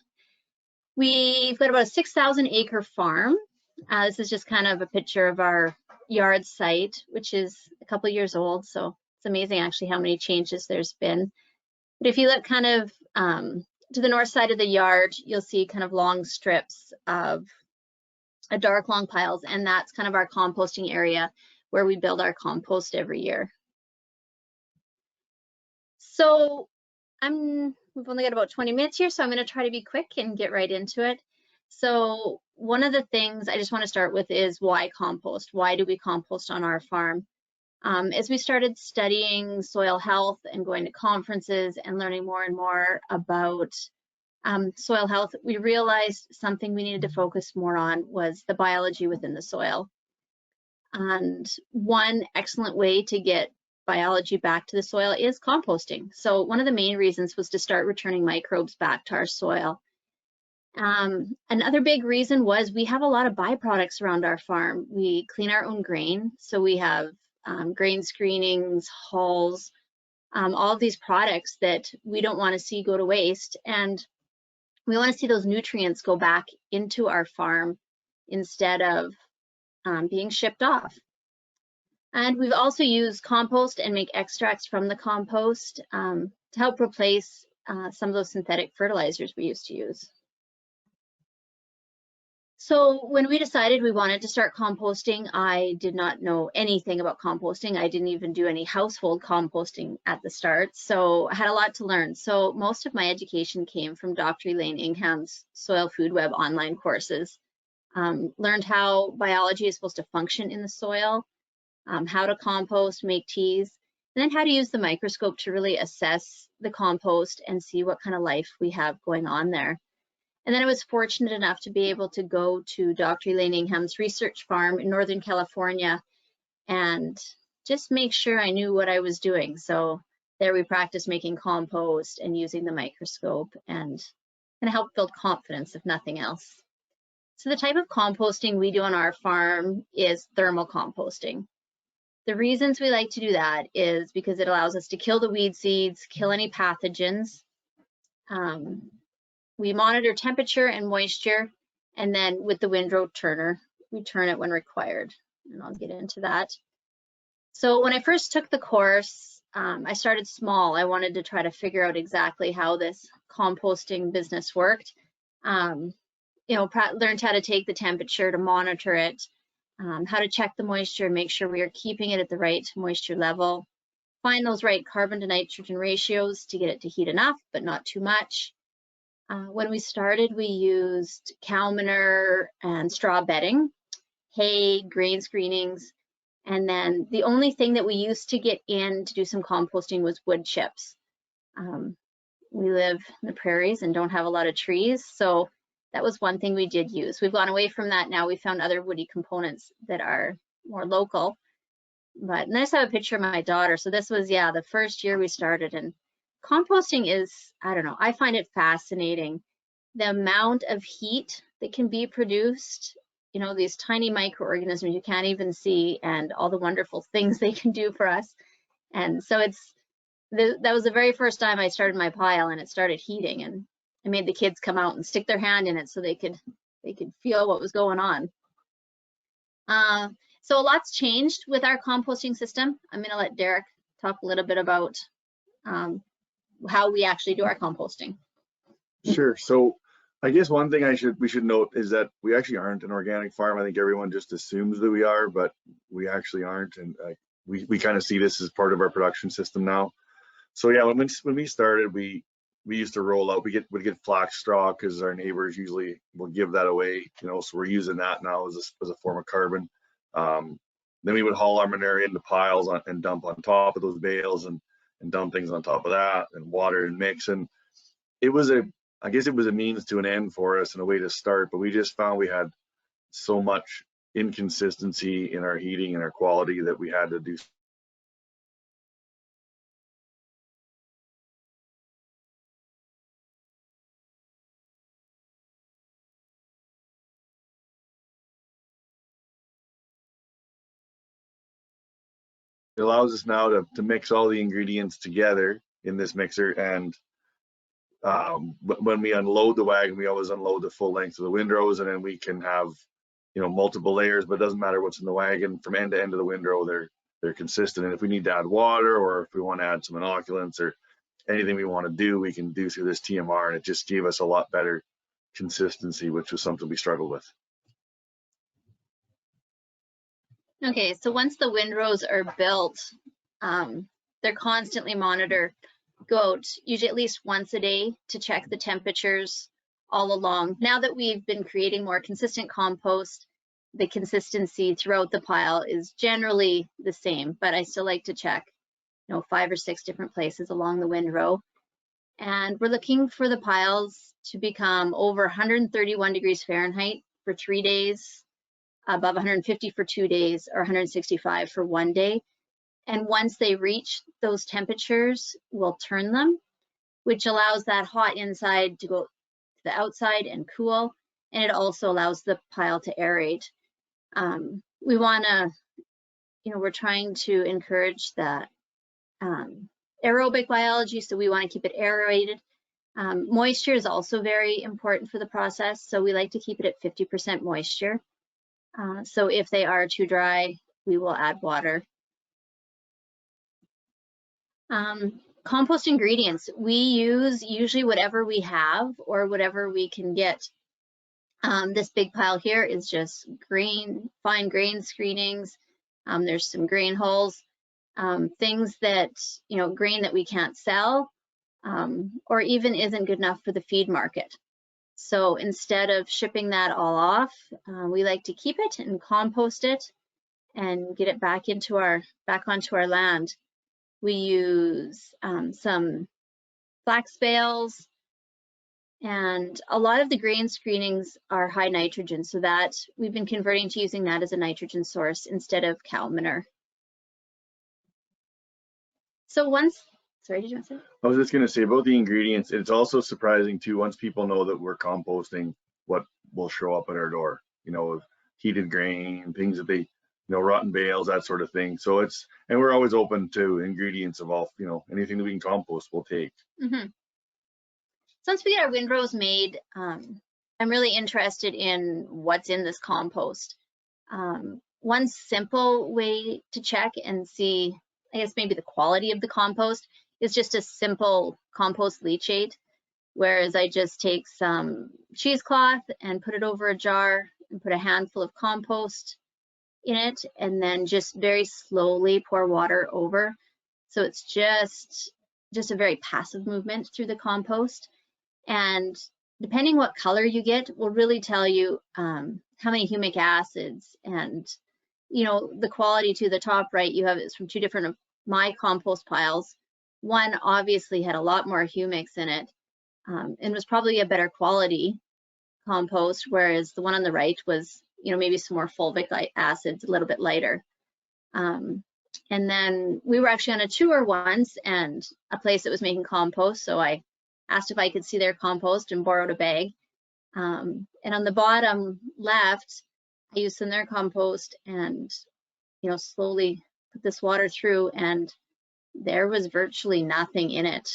We've got about a 6,000 acre farm. This is just kind of a picture of our yard site, which is a couple years old, so It's amazing actually how many changes there's been. But if you look kind of to the north side of the yard, you'll see kind of long strips of dark long piles, and that's kind of our composting area where we build our compost every year. So we've only got about 20 minutes here, so I'm going to try to be quick and get right into it. So one of the things I just want to start with is why compost? Why do we compost on our farm? As we started studying soil health and going to conferences and learning more and more about soil health, we realized something we needed to focus more on was the biology within the soil. And one excellent way to get biology back to the soil is composting. So one of the main reasons was to start returning microbes back to our soil. Another big reason was we have a lot of byproducts around our farm. We clean our own grain, so we have grain screenings, hulls, all of these products that we don't want to see go to waste, and we want to see those nutrients go back into our farm instead of being shipped off. And we've also used compost and make extracts from the compost to help replace some of those synthetic fertilizers we used to use. So when we decided we wanted to start composting, I did not know anything about composting. I didn't even do any household composting at the start, so I had a lot to learn. So most of my education came from Dr. Elaine Ingham's Soil Food Web online courses. Learned how biology is supposed to function in the soil, how to compost, make teas, and then how to use the microscope to really assess the compost and see what kind of life we have going on there. And then I was fortunate enough to be able to go to Dr. Elaine Ingham's research farm in Northern California and just make sure I knew what I was doing. So there we practiced making compost and using the microscope, and help build confidence, if nothing else. So the type of composting we do on our farm is thermal composting. The reasons we like to do that is because it allows us to kill the weed seeds, kill any pathogens. We monitor temperature and moisture, and then with the windrow turner, we turn it when required, and I'll get into that. So when I first took the course, I started small. I wanted to try to figure out exactly how this composting business worked. Learned how to take the temperature to monitor it, how to check the moisture, make sure we are keeping it at the right moisture level, find those right carbon to nitrogen ratios to get it to heat enough, but not too much. When we started, we used cow manure and straw bedding, hay, grain screenings, and then the only thing that we used to get in to do some composting was wood chips. We live in the prairies and don't have a lot of trees, so that was one thing we did use. We've gone away from that now. We found other woody components that are more local. But and I just have a picture of my daughter. So this was, the first year we started, and composting is, I don't know, I find it fascinating. The amount of heat that can be produced, these tiny microorganisms you can't even see, and all the wonderful things they can do for us. And so that was the very first time I started my pile and it started heating, and I made the kids come out and stick their hand in it so they could feel what was going on. So a lot's changed with our composting system. I'm going to let Derek talk a little bit about how we actually do our composting. Sure. So I guess one thing we should note is that we actually aren't an organic farm. I think everyone just assumes that we are, but we actually aren't, and we kind of see this as part of our production system now. So yeah, when we started, we used to roll out. We'd get flax straw because our neighbors usually will give that away, so we're using that now as a form of carbon. Then we would haul our manure into piles and dump on top of those bales and dump things on top of that and water and mix. And I guess it was a means to an end for us and a way to start, but we just found we had so much inconsistency in our heating and our quality that we had to do. It allows us now to mix all the ingredients together in this mixer, and when we unload the wagon, we always unload the full length of the windrows, and then we can have multiple layers, but it doesn't matter what's in the wagon. From end to end of the windrow, they're consistent. And if we need to add water, or if we want to add some inoculants or anything we want to do, we can do through this TMR, and it just gave us a lot better consistency, which was something we struggled with. Okay, so once the windrows are built, they're constantly monitored. Go out usually at least once a day to check the temperatures all along. Now that we've been creating more consistent compost, the consistency throughout the pile is generally the same, but I still like to check, 5 or 6 different places along the windrow. And we're looking for the piles to become over 131 degrees Fahrenheit for 3 days, above 150 for 2 days, or 165 for 1 day. And once they reach those temperatures, we'll turn them, which allows that hot inside to go to the outside and cool. And it also allows the pile to aerate. We want to, we're trying to encourage that aerobic biology, so we want to keep it aerated. Moisture is also very important for the process, so we like to keep it at 50% moisture. So if they are too dry, we will add water. Compost ingredients, we use usually whatever we have or whatever we can get. This big pile here is just fine grain screenings. There's some grain hulls, things that, grain that we can't sell, or even isn't good enough for the feed market. So instead of shipping that all off, we like to keep it and compost it and get it back onto our land. We use some flax bales, and a lot of the grain screenings are high nitrogen, so that we've been converting to using that as a nitrogen source instead of cow manure. So sorry, did you want to say? I was just going to say about the ingredients, it's also surprising too, once people know that we're composting, what will show up at our door, heated grain, things that they, rotten bales, that sort of thing. So and we're always open to ingredients of all, anything that we can compost, we'll take. Mm-hmm. Once we get our windrows made, I'm really interested in what's in this compost. One simple way to check and see, I guess maybe the quality of the compost, is just a simple compost leachate, whereas I just take some cheesecloth and put it over a jar and put a handful of compost in it, and then just very slowly pour water over. So it's just a very passive movement through the compost. And depending what color you get will really tell you how many humic acids and, the quality. To the top right, you have it's from 2 different of my compost piles. One obviously had a lot more humics in it and was probably a better quality compost, whereas the one on the right was, maybe some more fulvic acids, a little bit lighter. And then we were actually on a tour once, and a place that was making compost, so I asked if I could see their compost and borrowed a bag. And on the bottom left, I used some of their compost and, slowly put this water through, and there was virtually nothing in it.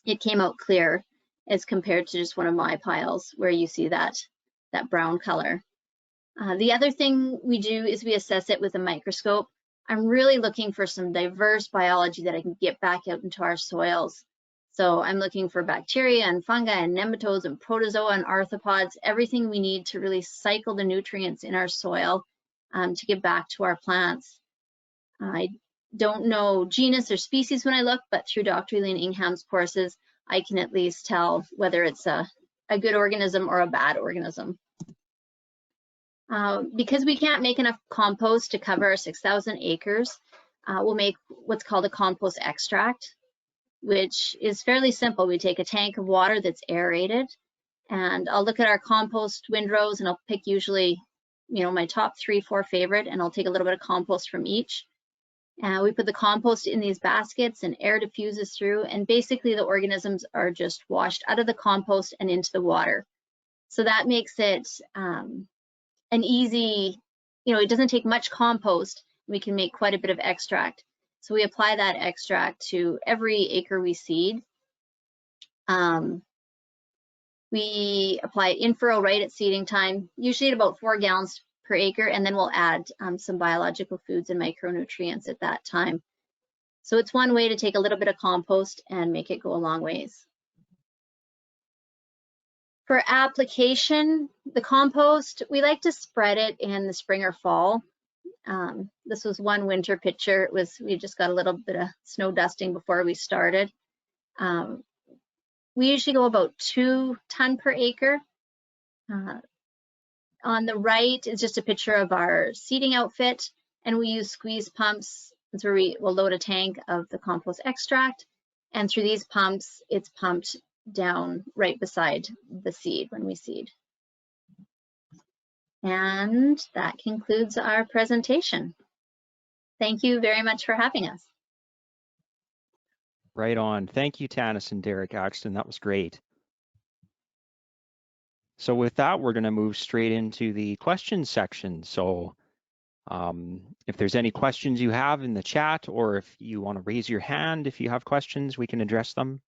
It came out clear as compared to just one of my piles where you see that brown color. The other thing we do is we assess it with a microscope. I'm really looking for some diverse biology that I can get back out into our soils. So I'm looking for bacteria and fungi and nematodes and protozoa and arthropods, everything we need to really cycle the nutrients in our soil to get back to our plants. I don't know genus or species when I look, but through Dr. Eileen Ingham's courses, I can at least tell whether it's a good organism or a bad organism. Because we can't make enough compost to cover our 6,000 acres, we'll make what's called a compost extract, which is fairly simple. We take a tank of water that's aerated, and I'll look at our compost windrows, and I'll pick usually, my top 3-4 favorite, and I'll take a little bit of compost from each. We put the compost in these baskets, and air diffuses through, and basically the organisms are just washed out of the compost and into the water. So that makes it an easy, it doesn't take much compost. We can make quite a bit of extract. So we apply that extract to every acre we seed. We apply it in furrow right at seeding time, usually at about 4 gallons per acre, and then we'll add some biological foods and micronutrients at that time. So it's one way to take a little bit of compost and make it go a long ways. For application, the compost, we like to spread it in the spring or fall. This was one winter picture. We just got a little bit of snow dusting before we started. We usually go about 2 tons per acre. On the right is just a picture of our seeding outfit, and we use squeeze pumps. That's where we will load a tank of the compost extract, and through these pumps, it's pumped down right beside the seed when we seed. And that concludes our presentation. Thank you very much for having us. Right on. Thank you, Tanis and Derek Axten. That was great. So with that, we're going to move straight into the questions section. So if there's any questions you have in the chat, or if you want to raise your hand, if you have questions, we can address them.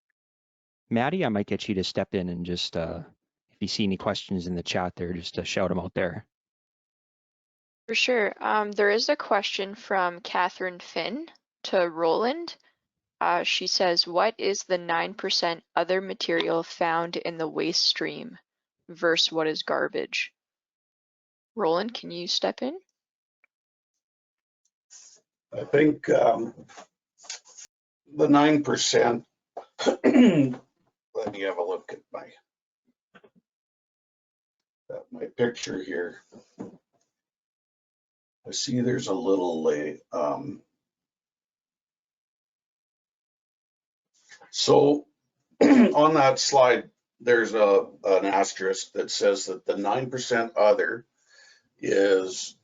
Maddie, I might get you to step in and just, if you see any questions in the chat there, just to shout them out there. For sure. There is a question from Catherine Finn to Roland. She says, what is the 9% other material found in the waste stream versus what is garbage? Roland, can you step in? I think the 9%, let me have a look at my picture here. I see there's a little so on that slide, there's an asterisk that says that the 9% other is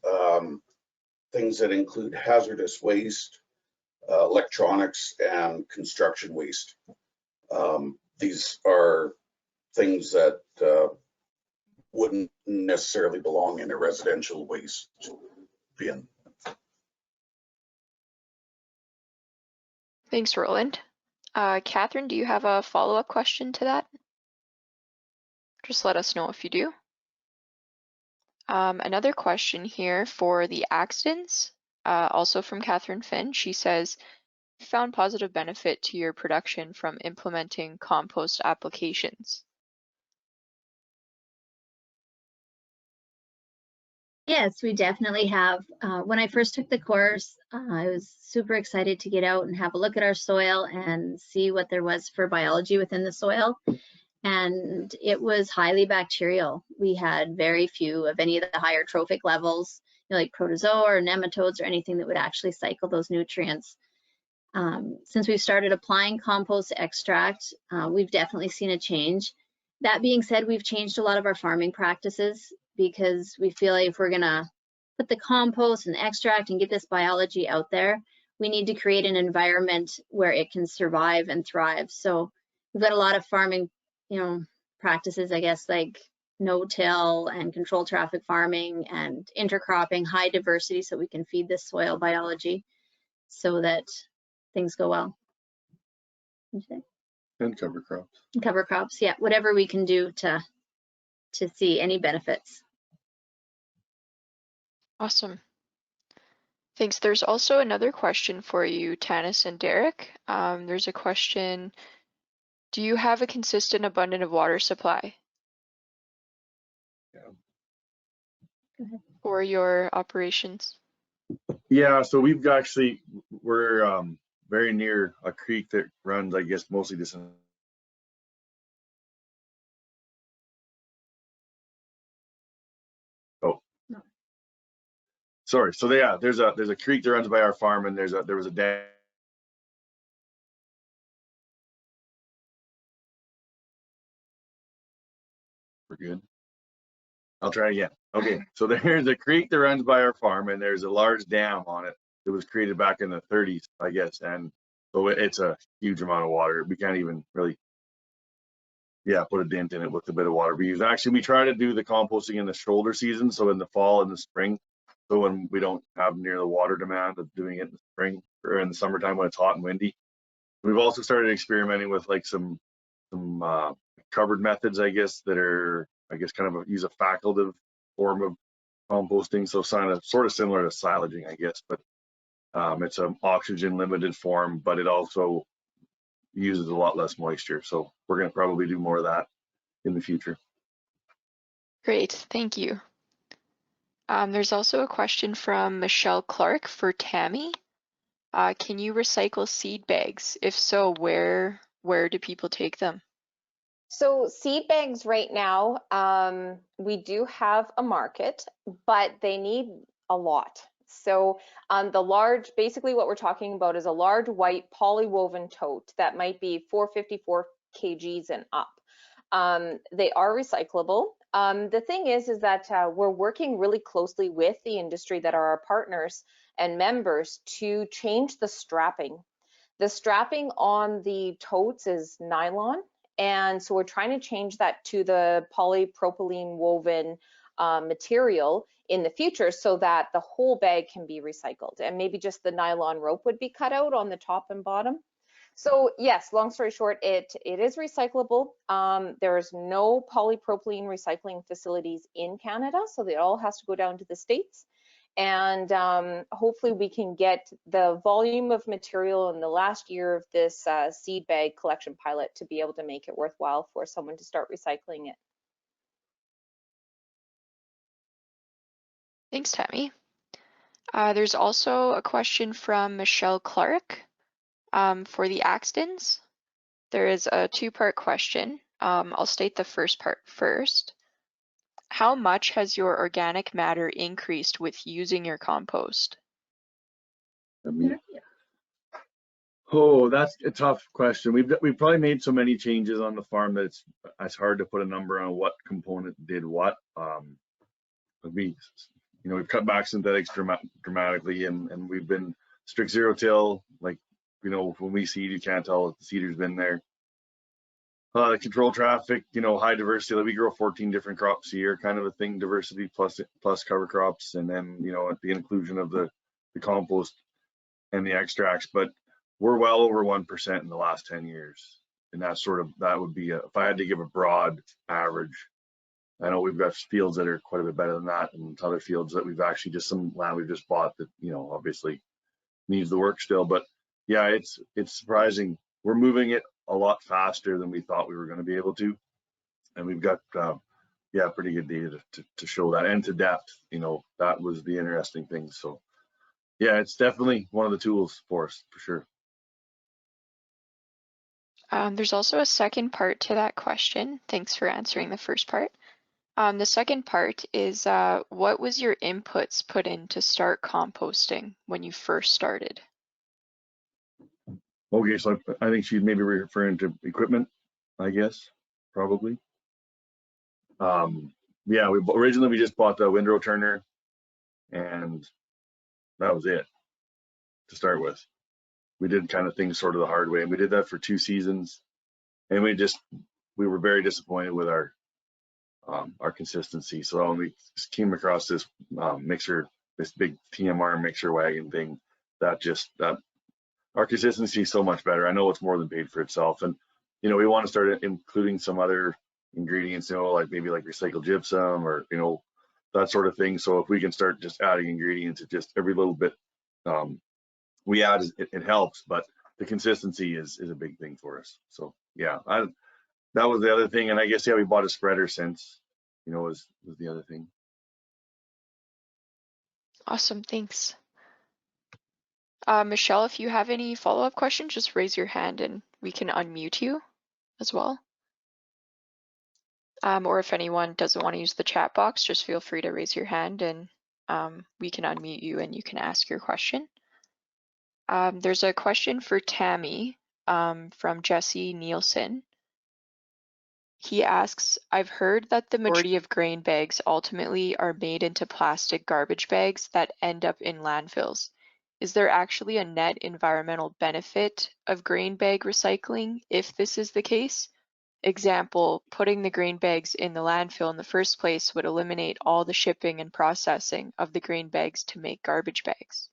things that include hazardous waste, electronics, and construction waste. These are things that wouldn't necessarily belong in a residential waste bin. Thanks, Roland. Catherine, do you have a follow-up question to that? Just let us know if you do. Another question here for the Axtens, also from Catherine Finn. She says, found positive benefit to your production from implementing compost applications. Yes, we definitely have. When I first took the course, I was super excited to get out and have a look at our soil and see what there was for biology within the soil. And it was highly bacterial. We had very few of any of the higher trophic levels, like protozoa or nematodes or anything that would actually cycle those nutrients. Since we've started applying compost extract, we've definitely seen a change. That being said, we've changed a lot of our farming practices because we feel like if we're gonna put the compost and the extract and get this biology out there, we need to create an environment where it can survive and thrive. So we've got a lot of farming, practices, I guess, like no-till and controlled traffic farming and intercropping, high diversity, so we can feed this soil biology so that things go well. And cover crops. Cover crops, yeah, whatever we can do to see any benefits. Awesome. Thanks. There's also another question for you, Tanis and Derek. There's a question, do you have a consistent abundant of water supply? Yeah. Go ahead. For your operations? Yeah, so we're very near a creek that runs, I guess, mostly just in sorry. So yeah, there's a creek that runs by our farm, and there was a dam. We're good. I'll try again. Okay, so there's a creek that runs by our farm, and there's a large dam on it that was created back in the 30s, I guess, and so it's a huge amount of water. We can't even really, put a dent in it with a bit of water we use. Actually, we try to do the composting in the shoulder season, so in the fall and the spring, so when we don't have near the water demand of doing it in the spring or in the summertime when it's hot and windy. We've also started experimenting with like some covered methods, I guess, that are, kind of use a facultative form of composting, so sort of similar to silaging, I guess, but it's an oxygen limited form, but it also uses a lot less moisture. So we're going to probably do more of that in the future. Great, thank you. There's also a question from Michelle Clark for Tammy. Can you recycle seed bags? If so, where do people take them? So seed bags right now, we do have a market, but they need a lot. So basically what we're talking about is a large white polywoven tote that might be 454 kgs and up. They are recyclable. The thing is that we're working really closely with the industry that are our partners and members to change the strapping. The strapping on the totes is nylon, and so we're trying to change that to the polypropylene woven material in the future so that the whole bag can be recycled, and maybe just the nylon rope would be cut out on the top and bottom. So yes, long story short, it is recyclable. There's no polypropylene recycling facilities in Canada, so it all has to go down to the States. And hopefully we can get the volume of material in the last year of this seed bag collection pilot to be able to make it worthwhile for someone to start recycling it. Thanks, Tammy. There's also a question from Michelle Clark for the Axtens. There is a two-part question. I'll state the first part first. How much has your organic matter increased with using your compost? Oh, that's a tough question. We've probably made so many changes on the farm that it's hard to put a number on what component did what. We've cut back synthetics dramatically, and we've been strict zero till. Like, when we seed, you can't tell if the seeder's been there. Control traffic, high diversity. Like, we grow 14 different crops a year, kind of a thing. Diversity plus cover crops, and then the inclusion of the compost and the extracts. But we're well over 1% in the last 10 years, and that would be if I had to give a broad average. I know we've got fields that are quite a bit better than that, and other fields that we've actually some land we've just bought that obviously needs the work still. But yeah, it's surprising. We're moving it a lot faster than we thought we were going to be able to, and we've got pretty good data to show that, and to depth. That was the interesting thing. So yeah, it's definitely one of the tools for us for sure. There's also a second part to that question. Thanks for answering the first part. The second part is, what was your inputs put in to start composting when you first started? Okay, so I think she's maybe referring to equipment, I guess, probably. Yeah, originally we just bought the windrow turner, and that was it to start with. We did kind of things sort of the hard way, and we did that for 2 seasons, and we were very disappointed with our consistency. So we just came across this mixer, this big TMR mixer wagon thing that our consistency is so much better. I know it's more than paid for itself, and we want to start including some other ingredients, like maybe like recycled gypsum or that sort of thing. So if we can start just adding ingredients, it just every little bit we add, it helps, but the consistency is a big thing for us. So yeah, that was the other thing. And I guess, yeah, we bought a spreader since, was the other thing. Awesome, thanks. Michelle, if you have any follow-up questions, just raise your hand and we can unmute you as well. Or if anyone doesn't want to use the chat box, just feel free to raise your hand and we can unmute you and you can ask your question. There's a question for Tammy from Jesse Nielsen. He asks, I've heard that the majority of grain bags ultimately are made into plastic garbage bags that end up in landfills. Is there actually a net environmental benefit of grain bag recycling if this is the case? Example, putting the grain bags in the landfill in the first place would eliminate all the shipping and processing of the grain bags to make garbage bags.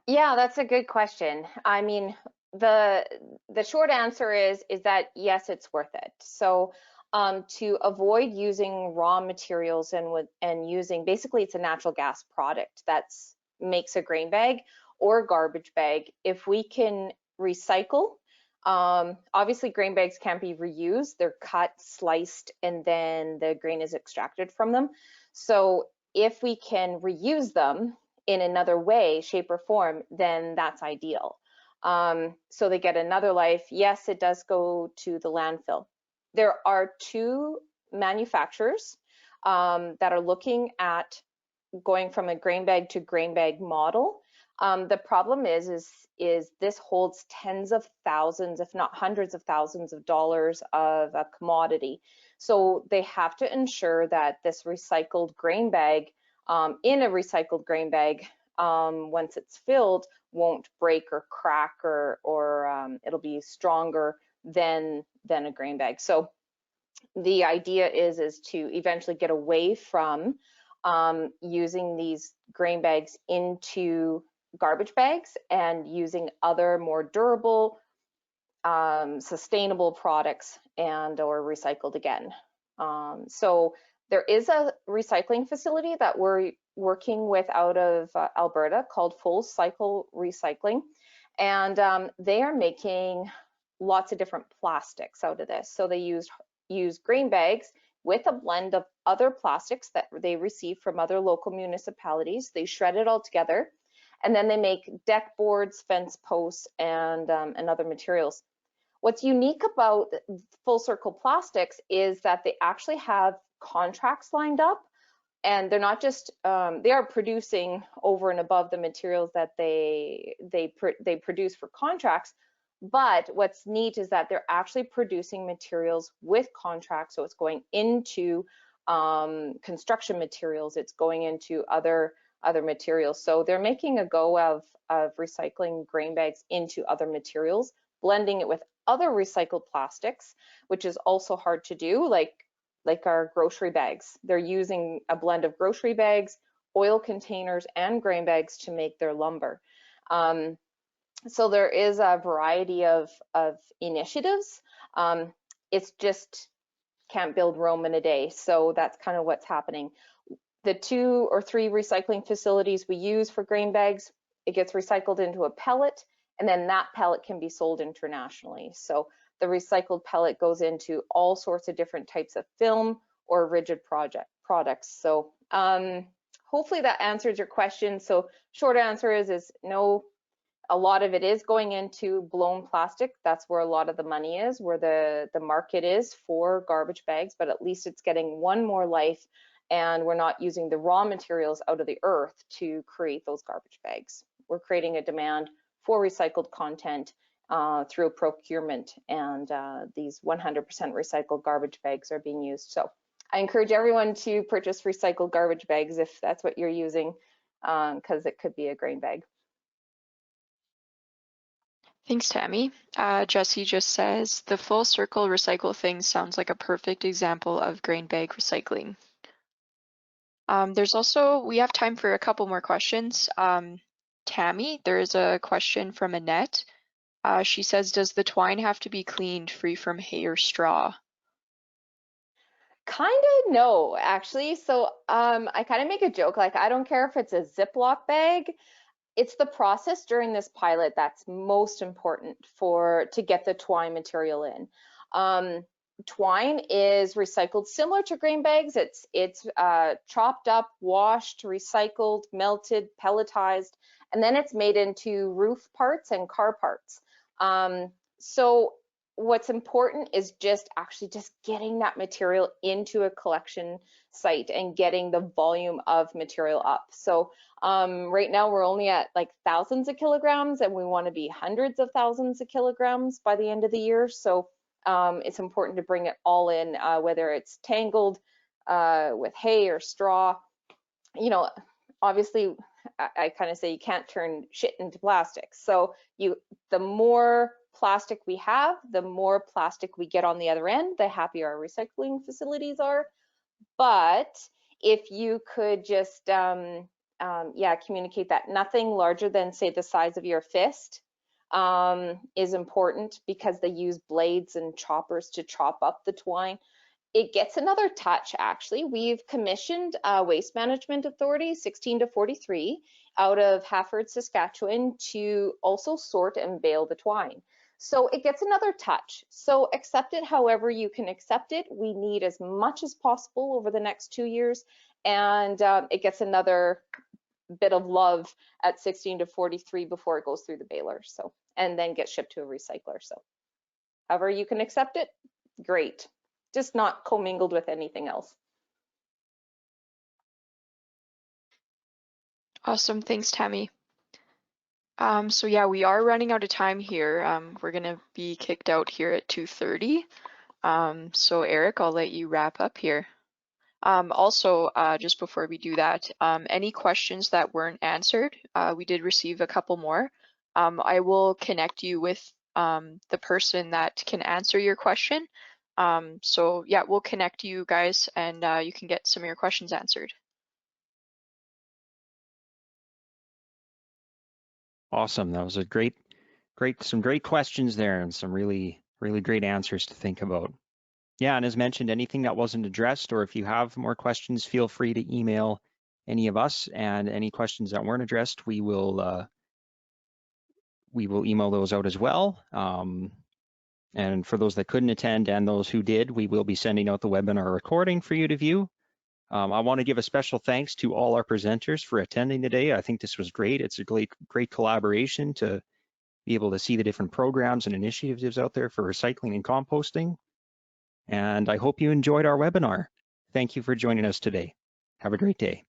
Yeah, that's a good question. I mean, the short answer is that yes, it's worth it. So to avoid using raw materials and using, basically it's a natural gas product that makes a grain bag or garbage bag. If we can recycle, obviously grain bags can't be reused. They're cut, sliced, and then the grain is extracted from them. So if we can reuse them in another way, shape, or form, then that's ideal. So they get another life. Yes, it does go to the landfill. There are 2 manufacturers that are looking at going from a grain bag to grain bag model. The problem is this holds tens of thousands, if not hundreds of thousands of dollars of a commodity. So they have to ensure that this recycled grain bag, in a recycled grain bag, once it's filled, won't break or crack, or it'll be stronger than a grain bag. So the idea is to eventually get away from using these grain bags into garbage bags and using other more durable, sustainable products and or recycled again. So there is a recycling facility that we're working with out of Alberta called Full Cycle Recycling, and they are making lots of different plastics out of this. So they use grain bags with a blend of other plastics that they receive from other local municipalities. They shred it all together, and then they make deck boards, fence posts, and other materials. What's unique about Full Circle Plastics is that they actually have contracts lined up, and they're not just, they are producing over and above the materials that they produce for contracts. But what's neat is that they're actually producing materials with contracts. So it's going into construction materials, it's going into other materials. So they're making a go of recycling grain bags into other materials, blending it with other recycled plastics, which is also hard to do, like our grocery bags. They're using a blend of grocery bags, oil containers, and grain bags to make their lumber. So there is a variety of initiatives. It's just can't build Rome in a day. So that's kind of what's happening. The 2 or 3 recycling facilities we use for grain bags, it gets recycled into a pellet, and then that pellet can be sold internationally. So the recycled pellet goes into all sorts of different types of film or rigid products. So hopefully that answers your question. So short answer is no. A lot of it is going into blown plastic. That's where a lot of the money is, where the market is for garbage bags, but at least it's getting one more life, and we're not using the raw materials out of the earth to create those garbage bags. We're creating a demand for recycled content through procurement, and these 100% recycled garbage bags are being used. So I encourage everyone to purchase recycled garbage bags if that's what you're using, because it could be a grain bag. Thanks, Tammy. Jesse just says, the full circle recycle thing sounds like a perfect example of grain bag recycling. There's also, we have time for a couple more questions. Tammy, there is a question from Annette. She says, does the twine have to be cleaned free from hay or straw? Kind of no, actually. So I kind of make a joke, like I don't care if it's a Ziploc bag. It's the process during this pilot that's most important to get the twine material in. Twine is recycled similar to grain bags. It's chopped up, washed, recycled, melted, pelletized, and then it's made into roof parts and car parts. So what's important is just getting that material into a collection site and getting the volume of material up. So right now we're only at like thousands of kilograms, and we want to be hundreds of thousands of kilograms by the end of the year. So it's important to bring it all in, whether it's tangled with hay or straw. You know, obviously I kind of say you can't turn shit into plastic. So the more plastic we have, the more plastic we get on the other end, the happier our recycling facilities are. But if you could just communicate that nothing larger than, say, the size of your fist is important, because they use blades and choppers to chop up the twine. It gets another touch, actually. We've commissioned Waste Management Authority 16 to 43 out of Hafford, Saskatchewan to also sort and bale the twine. So it gets another touch. So accept it however you can accept it. We need as much as possible over the next 2 years, and it gets another bit of love at 16 to 43 before it goes through the baler. So, and then gets shipped to a recycler. So however you can accept it, great. Just not commingled with anything else. Awesome, thanks, Tammy. So yeah, we are running out of time here. We're gonna be kicked out here at 2:30. So Eric, I'll let you wrap up here. Also, just before we do that, any questions that weren't answered, we did receive a couple more. I will connect you with the person that can answer your question. So yeah, we'll connect you guys and you can get some of your questions answered. Awesome. That was a some great questions there and some really great answers to think about. Yeah, and as mentioned, anything that wasn't addressed, or if you have more questions, feel free to email any of us, and any questions that weren't addressed, we will email those out as well. And for those that couldn't attend and those who did, we will be sending out the webinar recording for you to view. I want to give a special thanks to all our presenters for attending today. I think this was great. It's a great collaboration to be able to see the different programs and initiatives out there for recycling and composting. And I hope you enjoyed our webinar. Thank you for joining us today. Have a great day.